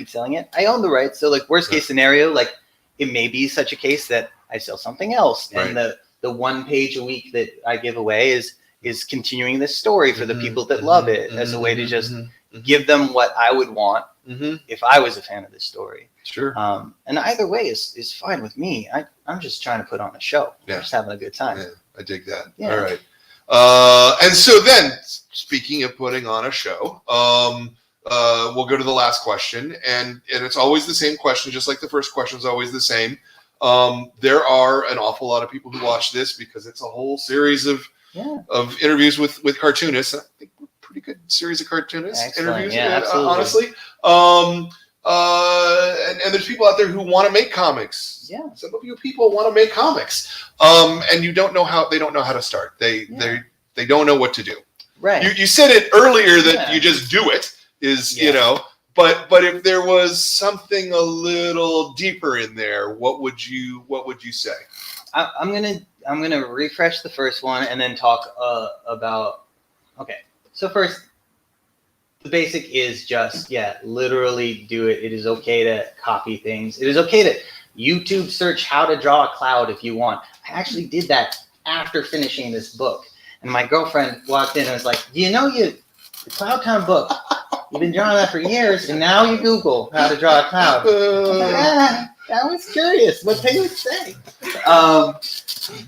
selling it. I own the rights, so like worst case scenario, like it may be such a case that I sell something else, and the 1 page a week that I give away is continuing this story for the people that love it as a way to just give them what I would want if I was a fan of this story. Sure. And either way is fine with me. I'm just trying to put on a show. Yeah. I'm just having a good time. Yeah, I dig that. Yeah. All right. And so then, speaking of putting on a show, we'll go to the last question, and it's always the same question, just like the first question is always the same. There are an awful lot of people who watch this because it's a whole series of interviews with cartoonists. I think we're a pretty good series of cartoonist interviews, honestly. And there's people out there who want to make comics. Yeah. Some of you people want to make comics. And they don't know how to start. They don't know what to do. Right. You said it earlier that you just do it but if there was something a little deeper in there, what would you say? I'm gonna refresh the first one and then talk about. Okay, so first, the basic is just literally do it. It is okay to copy things. It is okay to YouTube search how to draw a cloud if you want. I actually did that after finishing this book, and my girlfriend walked in and was like, "Do you know the Cloudtown book? You've been drawing that for years, and now you Google how to draw a cloud." I was curious what they would say.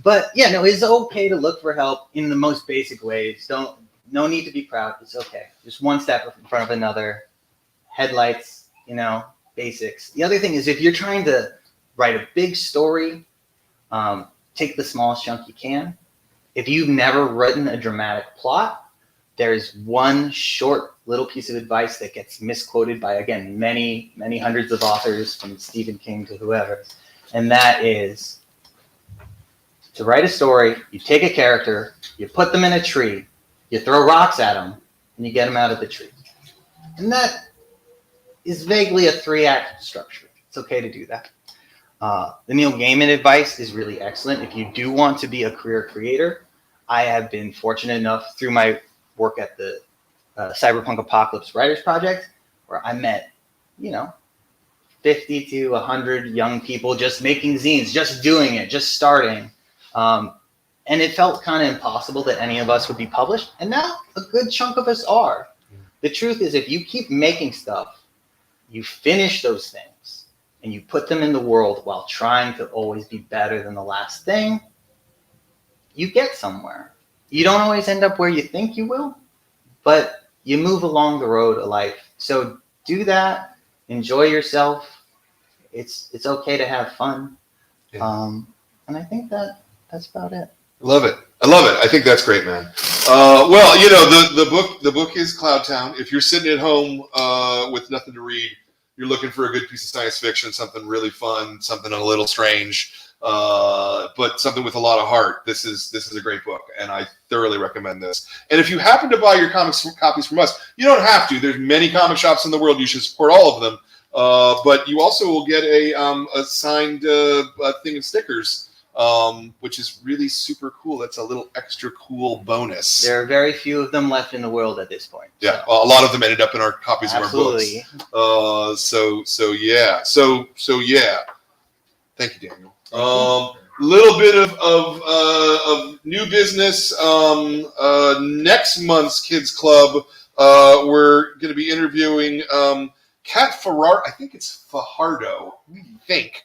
But it's okay to look for help in the most basic ways. No need to be proud. It's okay. Just one step in front of another. Headlights, basics. The other thing is if you're trying to write a big story, take the smallest chunk you can. If you've never written a dramatic plot, there's one short little piece of advice that gets misquoted by, again, many, many hundreds of authors from Stephen King to whoever. And that is to write a story, you take a character, you put them in a tree, you throw rocks at them, and you get them out of the tree. And that is vaguely a 3-act structure. It's okay to do that. The Neil Gaiman advice is really excellent. If you do want to be a career creator, I have been fortunate enough through my work at the Cyberpunk Apocalypse Writers Project, where I met, 50 to 100 young people just making zines, just doing it, just starting. And it felt kind of impossible that any of us would be published. And now a good chunk of us are. The truth is, if you keep making stuff, you finish those things and you put them in the world while trying to always be better than the last thing, you get somewhere. You don't always end up where you think you will, but you move along the road of life. So do that. Enjoy yourself. It's okay to have fun. Yeah. And I think that's about it. Love it. I love it. I think that's great, man. Well, the book is Cloudtown. If you're sitting at home with nothing to read, you're looking for a good piece of science fiction, something really fun, something a little strange. but something with a lot of heart. This is a great book, and I thoroughly recommend this. And if you happen to buy your comics copies from us, you don't have to. There's many comic shops in the world. You should support all of them. But you also will get a signed thing of stickers, which is really super cool. That's a little extra cool bonus. There are very few of them left in the world at this point. Yeah, a lot of them ended up in our copies Absolutely. of our books. So yeah. Thank you, Daniel. Little bit of new business. Next month's Kids Club, we're going to be interviewing Kat Ferrar. I think it's Fajardo. I think.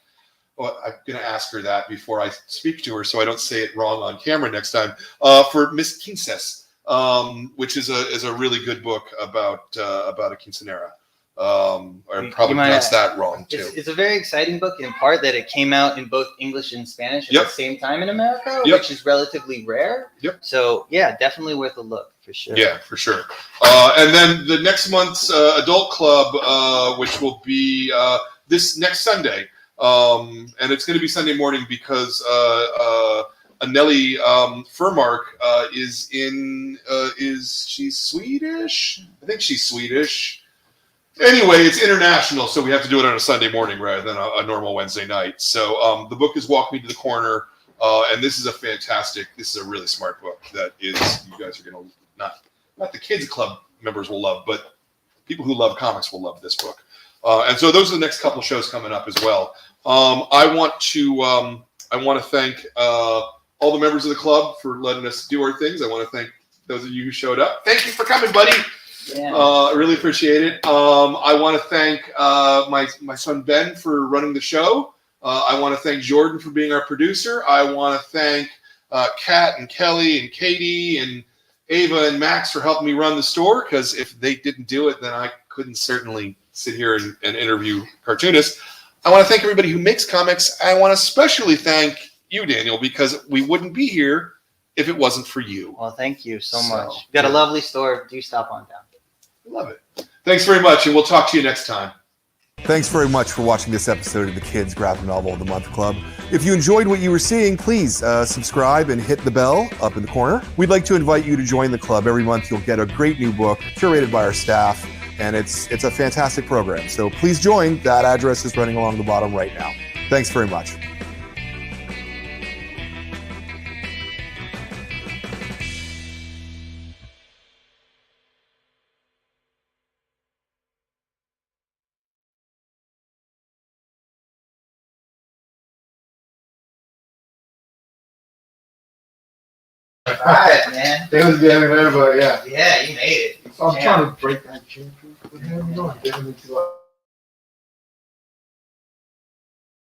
Well, I'm going to ask her that before I speak to her, so I don't say it wrong on camera next time. For Miss Quinces, which is a really good book about a quinceanera. I probably pronounced that wrong too. It's a very exciting book in part that it came out in both English and Spanish at Yep. the same time in America, Yep. which is relatively rare. Yep. So yeah, definitely worth a look for sure. Yeah, for sure. And then the next month's Adult Club, which will be this next Sunday, and it's going to be Sunday morning because Anneli Furmark is she Swedish? I think she's Swedish. Anyway, it's international, so we have to do it on a Sunday morning rather than a normal Wednesday night. So the book is Walk Me to the Corner, and this is a really smart book that is, you guys are going to, not the Kids Club members will love, but people who love comics will love this book. And so those are the next couple shows coming up as well. I want to thank all the members of the club for letting us do our things. I want to thank those of you who showed up. Thank you for coming, buddy. Yeah. Really appreciate it. I want to thank my son Ben for running the show. I want to thank Jordan for being our producer. I want to thank Kat and Kelly and Katie and Ava and Max for helping me run the store, because if they didn't do it, then I couldn't certainly sit here and interview cartoonists. I want to thank everybody who makes comics. I want to especially thank you, Daniel, because we wouldn't be here if it wasn't for you. Well, thank you so So, much. You've got a lovely store. Do stop on down. Love it. Thanks very much, and we'll talk to you next time. Thanks very much for watching this episode of the Kids Graphic Novel of the Month Club. If you enjoyed what you were seeing, please subscribe and hit the bell up in the corner. We'd like to invite you to join the club. Every month you'll get a great new book curated by our staff, and it's a fantastic program. So please join. That address is running along the bottom right now. Thanks very much. All right, man. It was getting there, but yeah. Yeah, you made it. I'm trying to break that chain. What the hell are you doing? Getting into